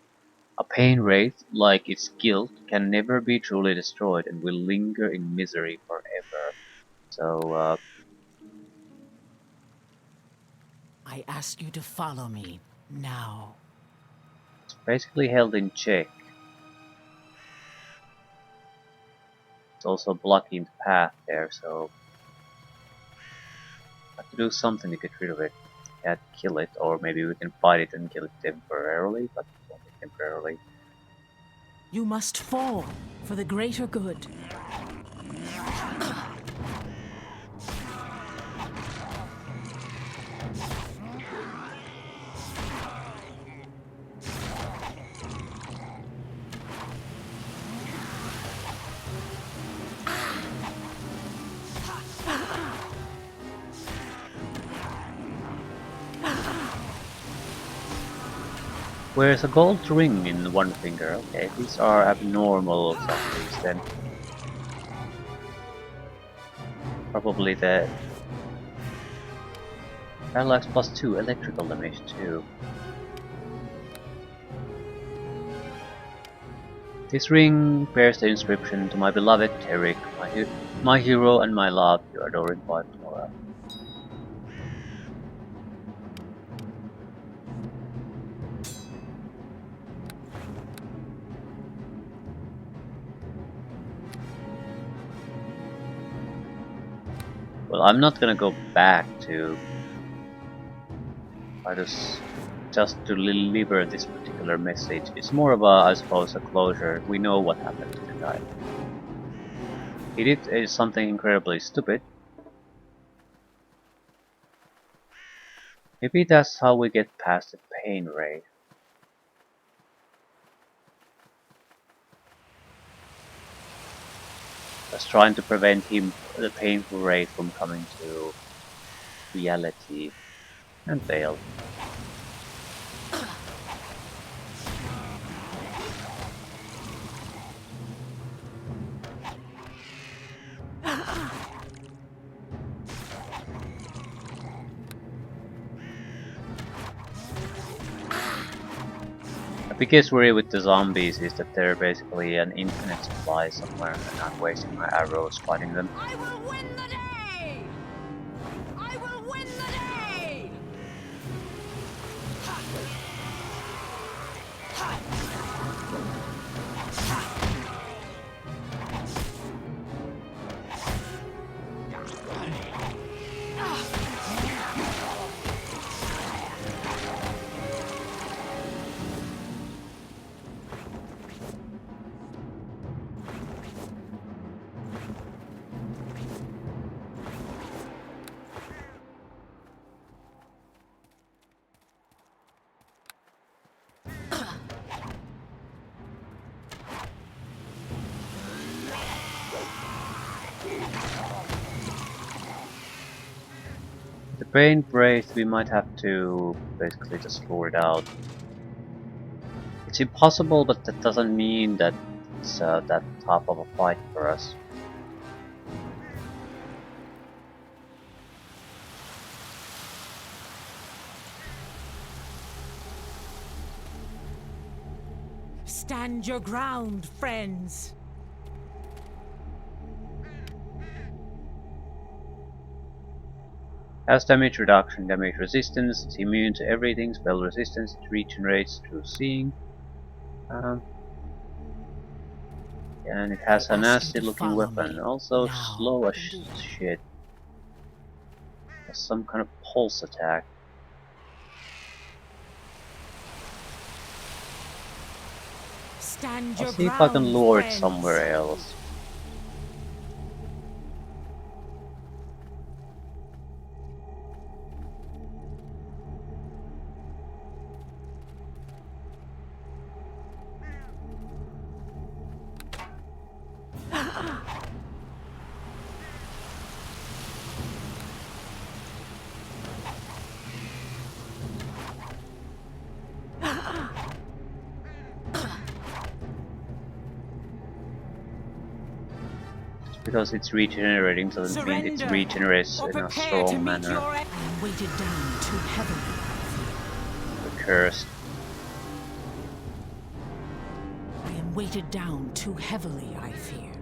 A pain wraith, like its guilt, can never be truly destroyed and will linger in misery forever. So,
I ask you to follow me now.
it's basically held in check. It's also blocking the path there, so I have to do something to get rid of it. Can't kill it, or maybe we can fight it and kill it temporarily, but only temporarily.
You must fall for the greater good.
Where's a gold ring in one finger? Okay, these are abnormal zombies then. Probably the...
Parallax +2 electrical damage too. This ring bears the inscription, "To my beloved Terrick, my hero and my love, your adoring wife Nora." Well, I'm not gonna go back to just to deliver this particular message. It's more of a, I suppose, a closure. We know what happened to the guy. He did something incredibly stupid. Maybe that's how we get past the pain ray. Just trying to prevent the painful ray from coming to reality, and failed. The biggest worry with the zombies is that they're basically an infinite supply somewhere, and I'm wasting my arrows fighting them.
I will win the day! I will win the day!
The pain breath, we might have to basically just lure it out. It's impossible, but that doesn't mean that it's that tough of a fight for us.
Stand your ground, friends.
Has damage reduction, damage resistance, it's immune to everything, spell resistance, it regenerates through seeing. And it has a nasty looking weapon, also slow as shit. Has some kind of pulse attack.
Stand
I'll
your
see if I can
ground,
lure it
friends.
somewhere else. Because it's regenerating doesn't mean it
Surrender,
regenerates
or
in a
prepare to
strong
meet
manner.
your end. Weighted down too heavily.
The curse.
I am weighted down too heavily, I fear.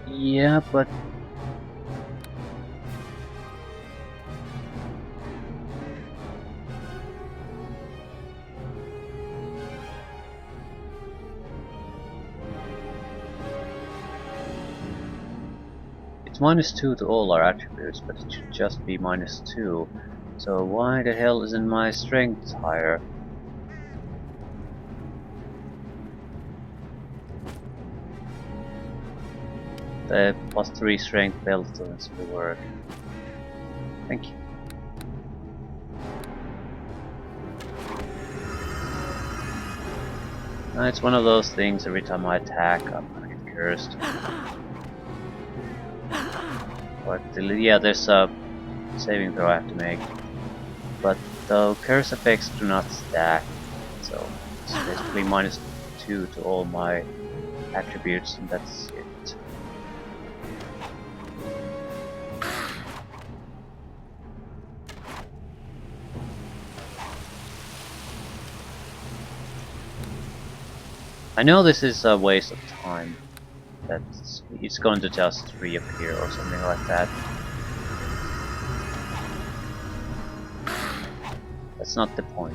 Yeah, but it's -2 to all our attributes, but it should just be -2. So why the hell isn't my strength higher? The +3 strength belt doesn't seem to work. Thank you. It's one of those things, every time I attack I'm gonna get cursed. But yeah, there's a saving throw I have to make. But the curse effects do not stack, so it's basically -2 to all my attributes, and that's it. I know this is a waste of time, that it's going to just reappear or something like that. That's not the point.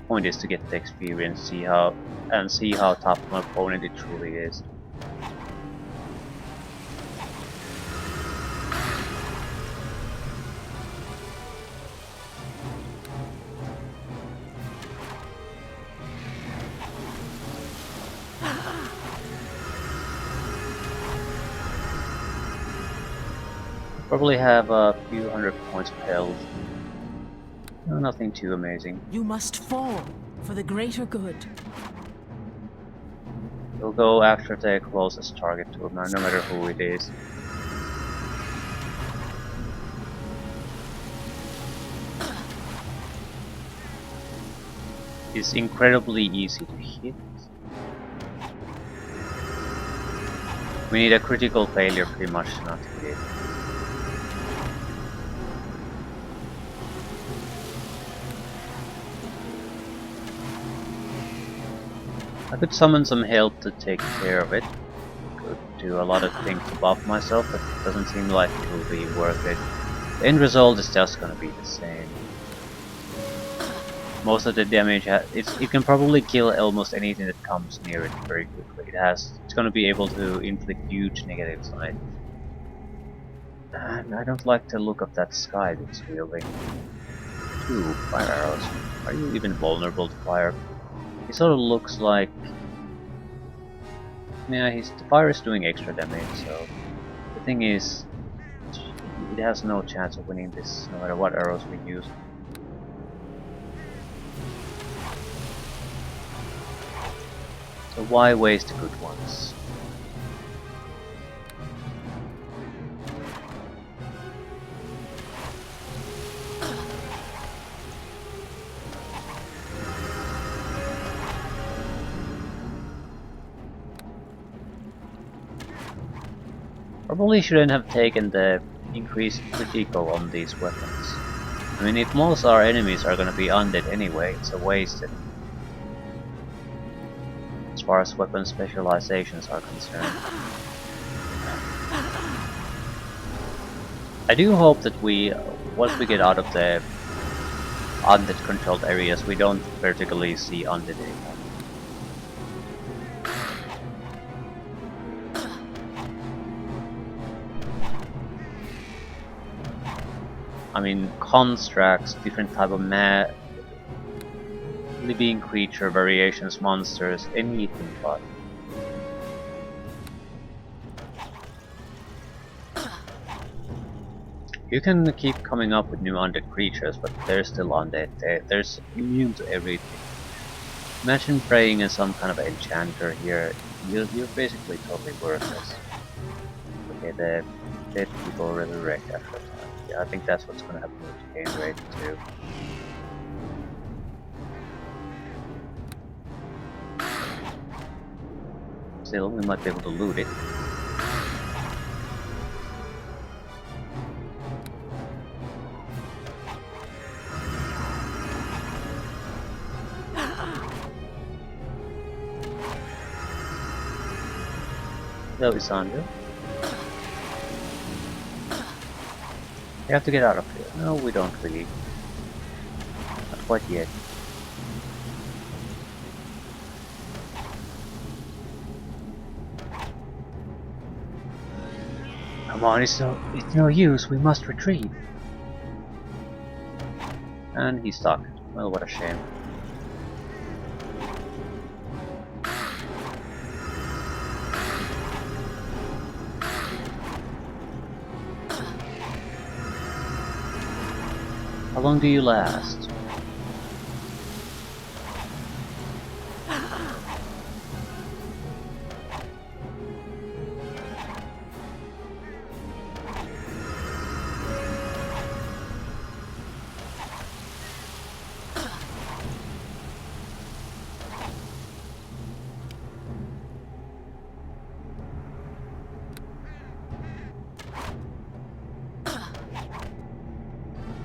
The point is to get the experience, see how tough my opponent it truly is. Probably have a few hundred points of health. No, nothing too amazing.
You must fall for the greater good.
We'll go after the closest target to him, no matter who it is. It's incredibly easy to hit. We need a critical failure pretty much not to hit. I could summon some help to take care of it. Could do a lot of things to buff myself, but it doesn't seem like it will be worth it. The end result is just gonna be the same. Most of the damage, it can probably kill almost anything that comes near it very quickly. It's gonna be able to inflict huge negatives on it. And I don't like the look of that sky that's wielding. 2 fire arrows. Are you even vulnerable to fire? He sort of looks like... Yeah, the fire is doing extra damage, so... The thing is... It has no chance of winning this, no matter what arrows we use. So why waste the good ones? Probably shouldn't have taken the increased critical on these weapons. I mean, if most of our enemies are gonna be undead anyway, it's a waste as far as weapon specializations are concerned. I do hope that once we get out of the undead controlled areas, we don't vertically see undead anymore. I mean, constructs, different type of living creature variations, monsters, anything but. You can keep coming up with new undead creatures, but they're still undead. They're immune to everything. Imagine praying in some kind of enchanter here. You're basically totally worthless. Okay, the dead people resurrect after time. Yeah, I think that's what's gonna happen with the game rate too. Still, we might be able to loot it. Hello, Isandro. We have to get out of here. No, we don't really. Not quite yet. Come on, it's no use. We must retreat. And he's stuck. Well, what a shame. How long do you last?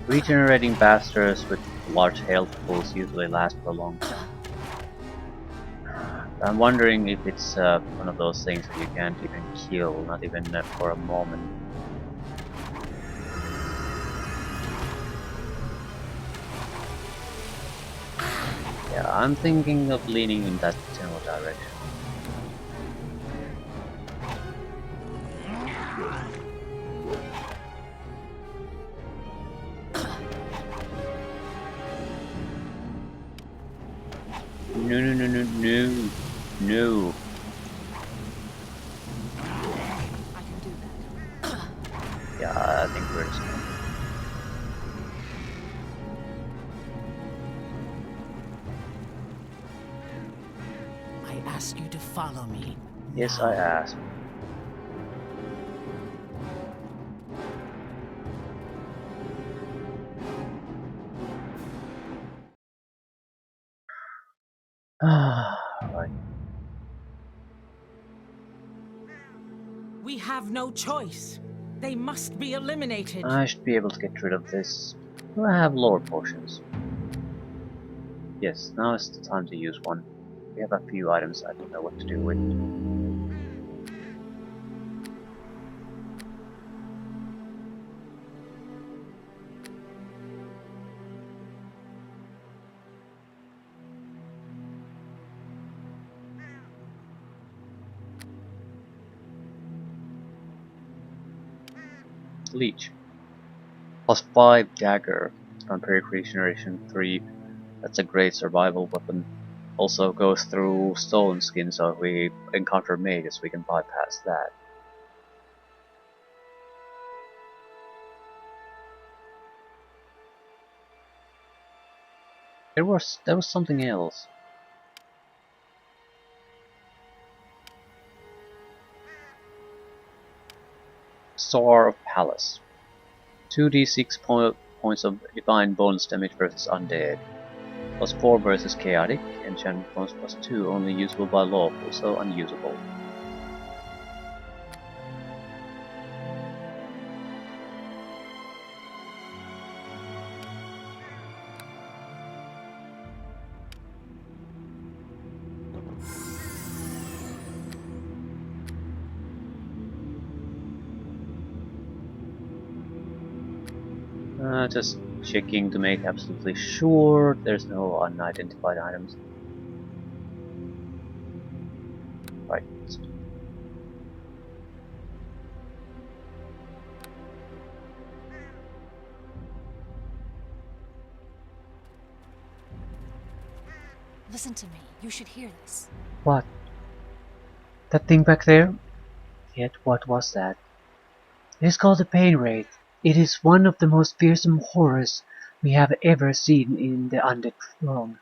Regenerating bastards with large health pools usually last for a long time. I'm wondering if it's one of those things that you can't even kill, not even for a moment. Yeah, I'm thinking of leaning in that general direction. No, no, no, no, no, no.
I can do that.
Yeah, I think we're just gonna...
I ask you to follow me.
Yes,
now.
I asked. Right.
We have no choice. They must be eliminated.
I should be able to get rid of this. Do I have lore potions? Yes, now is the time to use one. We have a few items I don't know what to do with. Leech. +5 dagger. Vampiric Regeneration 3. That's a great survival weapon. Also goes through stolen skin, so if we encounter mages we can bypass that. There was something else. Star of Palace. 2d6 points of divine bonus damage versus undead. +4 versus chaotic. Enchantment bonus +2, only usable by lawful, so unusable. Just checking to make absolutely sure there's no unidentified items. Right.
Listen to me. You should hear this.
What? That thing back there? Yet what was that? It is called a pain wraith. It is one of the most fearsome horrors we have ever seen in the undead realm.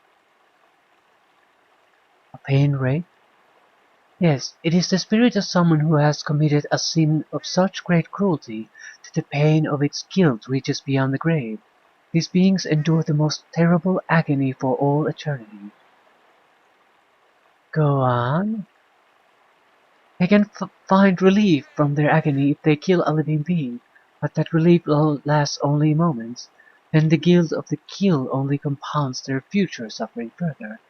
A pain wraith? Yes, it is the spirit of someone who has committed a sin of such great cruelty that the pain of its guilt reaches beyond the grave. These beings endure the most terrible agony for all eternity. Go on. They can find relief from their agony if they kill a living being, but that relief lasts only moments. Then the guilt of the kill only compounds their future suffering further.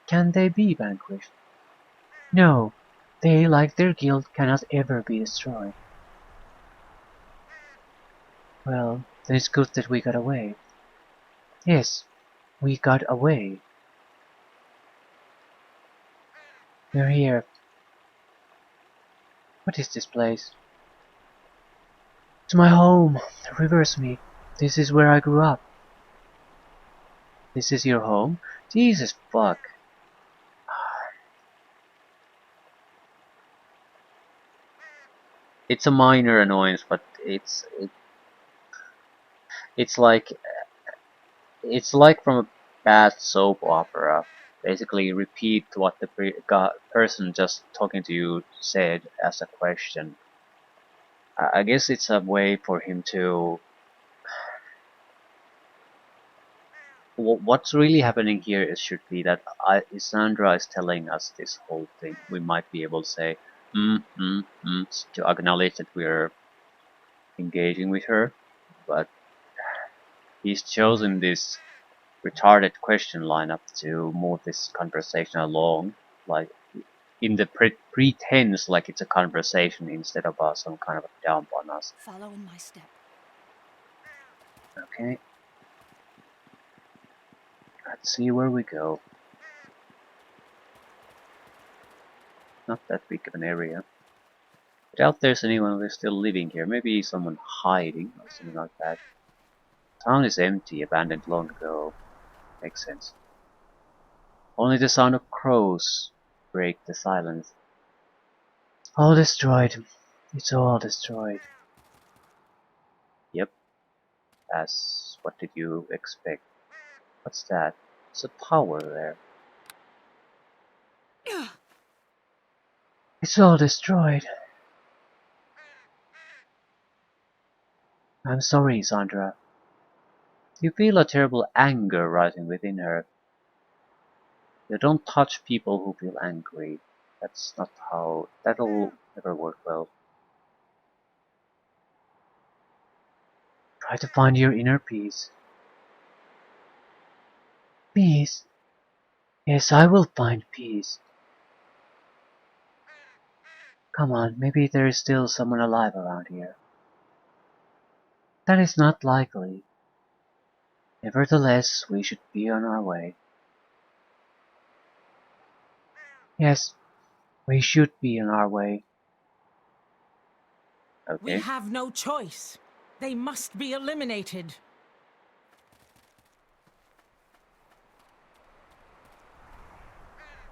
Can they be vanquished? No, they, like their guilt, cannot ever be destroyed. Well, then it's good that we got away. Yes, we got away. We're here. What is this place? It's my home, the Riversmeet. This is where I grew up. This is your home? Jesus fuck. It's a minor annoyance, but it's like it's like from a bad soap opera. Basically, repeat what the person just talking to you said as a question. I guess it's a way for him to. What's really happening here is should be that Isandra is telling us this whole thing. We might be able to say, to acknowledge that we're engaging with her, but he's chosen this
retarded question lineup to move this conversation along, like in the pretense like it's a conversation instead of some kind of a dump on us.
Follow in my step.
Okay. Let's see where we go. Not that big of an area. I doubt there's anyone who's still living here. Maybe someone hiding or something like that. Town is empty, abandoned long ago. Makes sense. Only the sound of crows break the silence.
All destroyed. It's all destroyed.
Yep. As what did you expect? What's that? It's a tower there.
It's all destroyed. I'm sorry, Sandra.
You feel a terrible anger rising within her. You don't touch people who feel angry. That's not how... That'll never work well.
Try to find your inner peace. Peace? Yes, I will find peace. Come on, maybe there is still someone alive around here. That is not likely. Nevertheless, we should be on our way. Yes, we should be on our way.
We
Okay.
have no choice. They must be eliminated.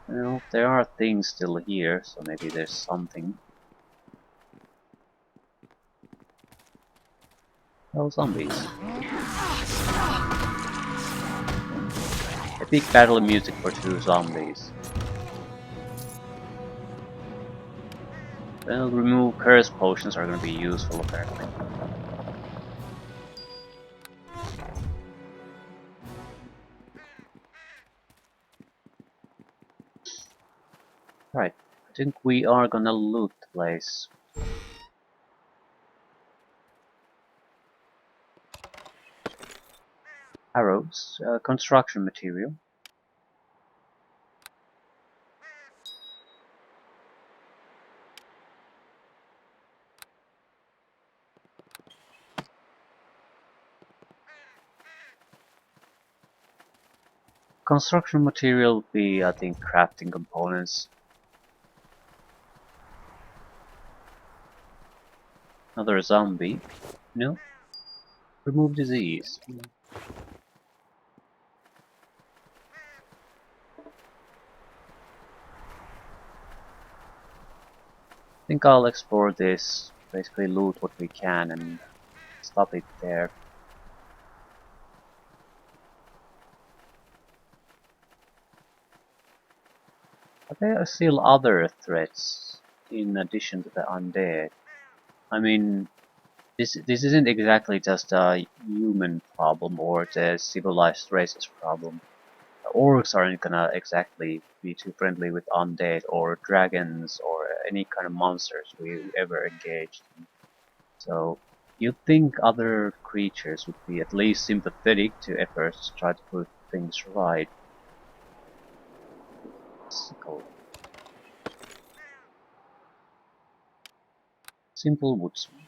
Well, there are things still here, so maybe there's something. Oh, zombies. Epic battle music for 2 zombies. Well, remove curse potions are gonna be useful apparently. Right, I think we are gonna loot the place. Arrows, construction material. Construction material would be, I think, crafting components. Another zombie. No? Remove disease. I think I'll explore this, basically loot what we can and stop it there. But there are still other threats in addition to the undead. I mean, this isn't exactly just a human problem or the civilized races problem. The orcs aren't gonna exactly be too friendly with undead or dragons or any kind of monsters we ever engaged in. So you'd think other creatures would be at least sympathetic to efforts to try to put things right. Sickle. Simple woodsman.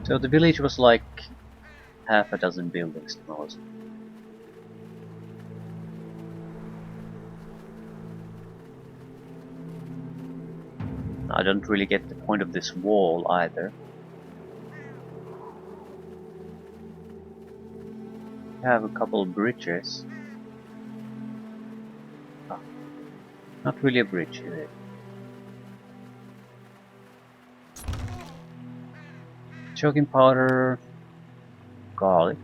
So the village was like half a dozen buildings at most. I don't really get the point of this wall either. We have a couple of bridges. Ah, not really a bridge, is it? Choking powder, garlic.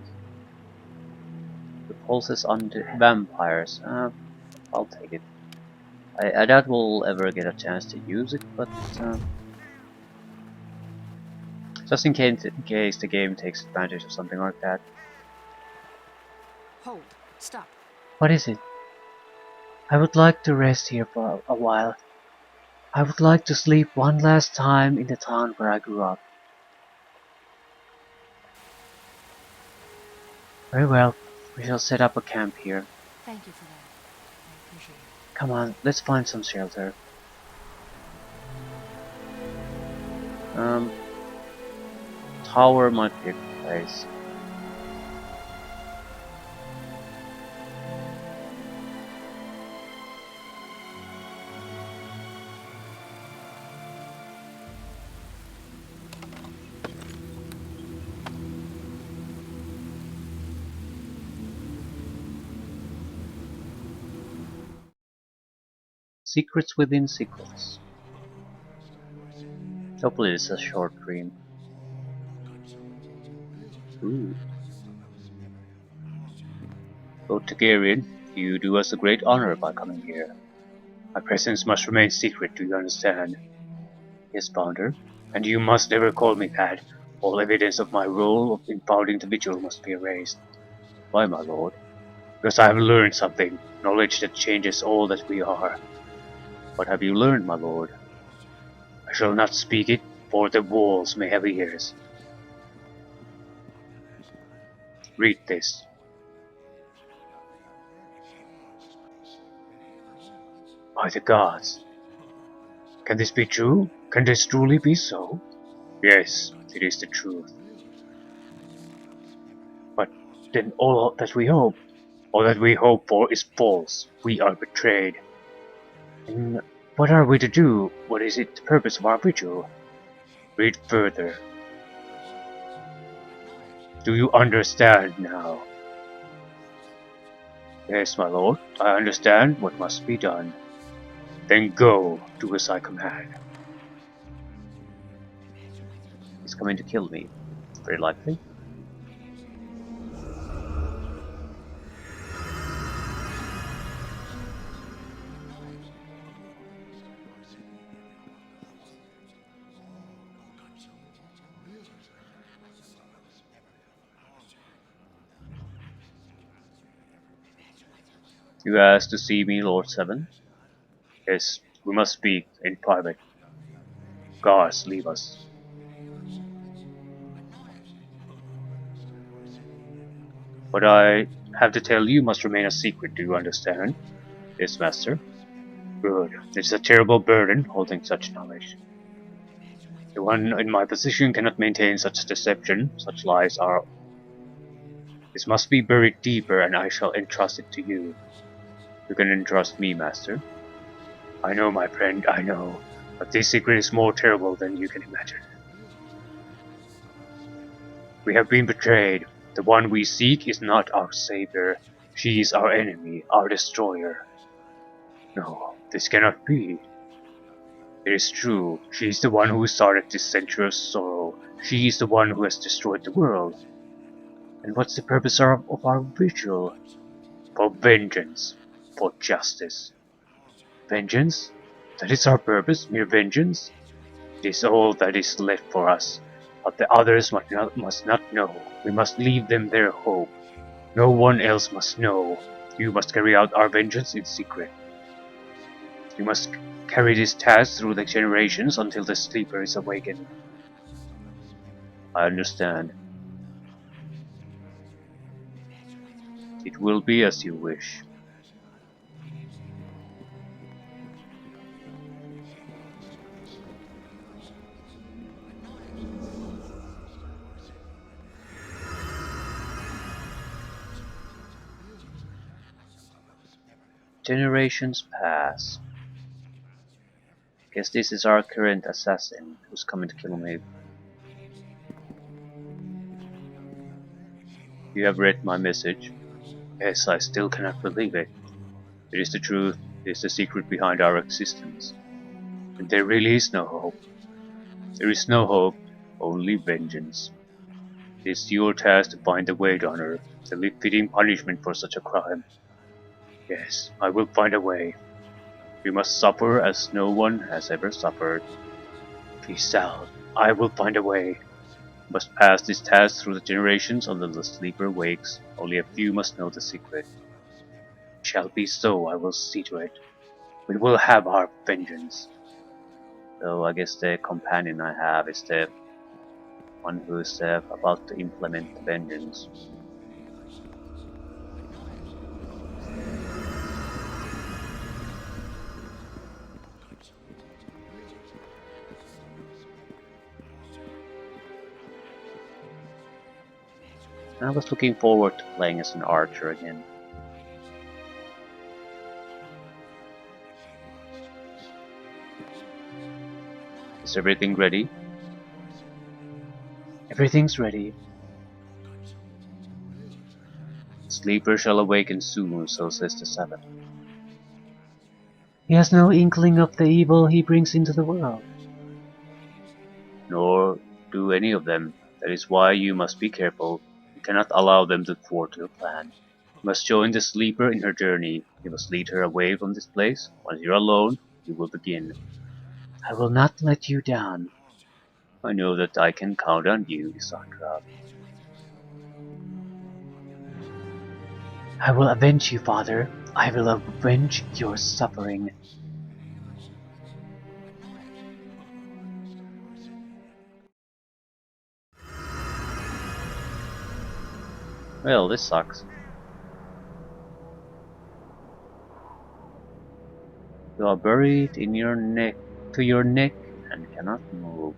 Repulses on vampires. I'll take it. I doubt we'll ever get a chance to use it, but just in case the game takes advantage of something like that.
Hold. Stop.
What is it? I would like to rest here for a while. I would like to sleep one last time in the town where I grew up. Very well, we shall set up a camp here.
Thank you for that. I appreciate it.
Come on, let's find some shelter.
Tower might be a good place. Secrets within secrets. Hopefully it's a short dream. Ooh. Lord Targaryen, you do us a great honor by coming here. My presence must remain secret, do you understand? Yes, Founder. And you must never call me that. All evidence of my role in founding the Vigil must be erased. Why, my lord? Because I have learned something, knowledge that changes all that we are. What have you learned, my lord? I shall not speak it, for the walls may have ears. Read this. By the gods. Can this be true? Can this truly be so? Yes, it is the truth. But then all that we hope for is false. We are betrayed. And what are we to do? What is it the purpose of our vigil? Read further. Do you understand now? Yes, my lord, I understand what must be done. Then go, do as I command. He's coming to kill me. Very likely. You asked to see me, Lord Seven? Yes, we must speak in private. Guards, leave us. What I have to tell you must remain a secret, do you understand? Yes, master. Good. It's a terrible burden, holding such knowledge. The one in my position cannot maintain such deception, such lies are... This must be buried deeper, and I shall entrust it to you. You can entrust me, master. I know, my friend, I know. But this secret is more terrible than you can imagine. We have been betrayed. The one we seek is not our savior. She is our enemy, our destroyer. No, this cannot be. It is true. She is the one who started this century of sorrow. She is the one who has destroyed the world. And what's the purpose of our vigil? For vengeance. For justice. Vengeance? That is our purpose, mere vengeance? It is all that is left for us. But the others must not know. We must leave them their hope. No one else must know. You must carry out our vengeance in secret. You must carry this task through the generations until the sleeper is awakened. I understand. It will be as you wish. Generations pass. Guess this is our current assassin who's coming to kill me. You have read my message. Yes, I still cannot believe it. It is the truth, it is the secret behind our existence. And there really is no hope. There is no hope, only vengeance. It is your task to find the way to honor, the fitting punishment for such a crime. Yes, I will find a way. We must suffer as no one has ever suffered. Peace out. I will find a way. We must pass this task through the generations until the sleeper wakes. Only a few must know the secret. It shall be so, I will see to it. We will have our vengeance. So I guess the companion I have is the one who's about to implement the vengeance. I was looking forward to playing as an archer again. Is everything ready?
Everything's ready.
The sleeper shall awaken soon, so says the Sabbath.
He has no inkling of the evil he brings into the world.
Nor do any of them. That is why you must be careful. You cannot allow them to thwart your plan. You must join the sleeper in her journey. You must lead her away from this place. Once you're alone, you will begin.
I will not let you down.
I know that I can count on you, Isandra.
I will avenge you, father. I will avenge your suffering.
Well, this sucks. You are buried in your neck to your neck and cannot move.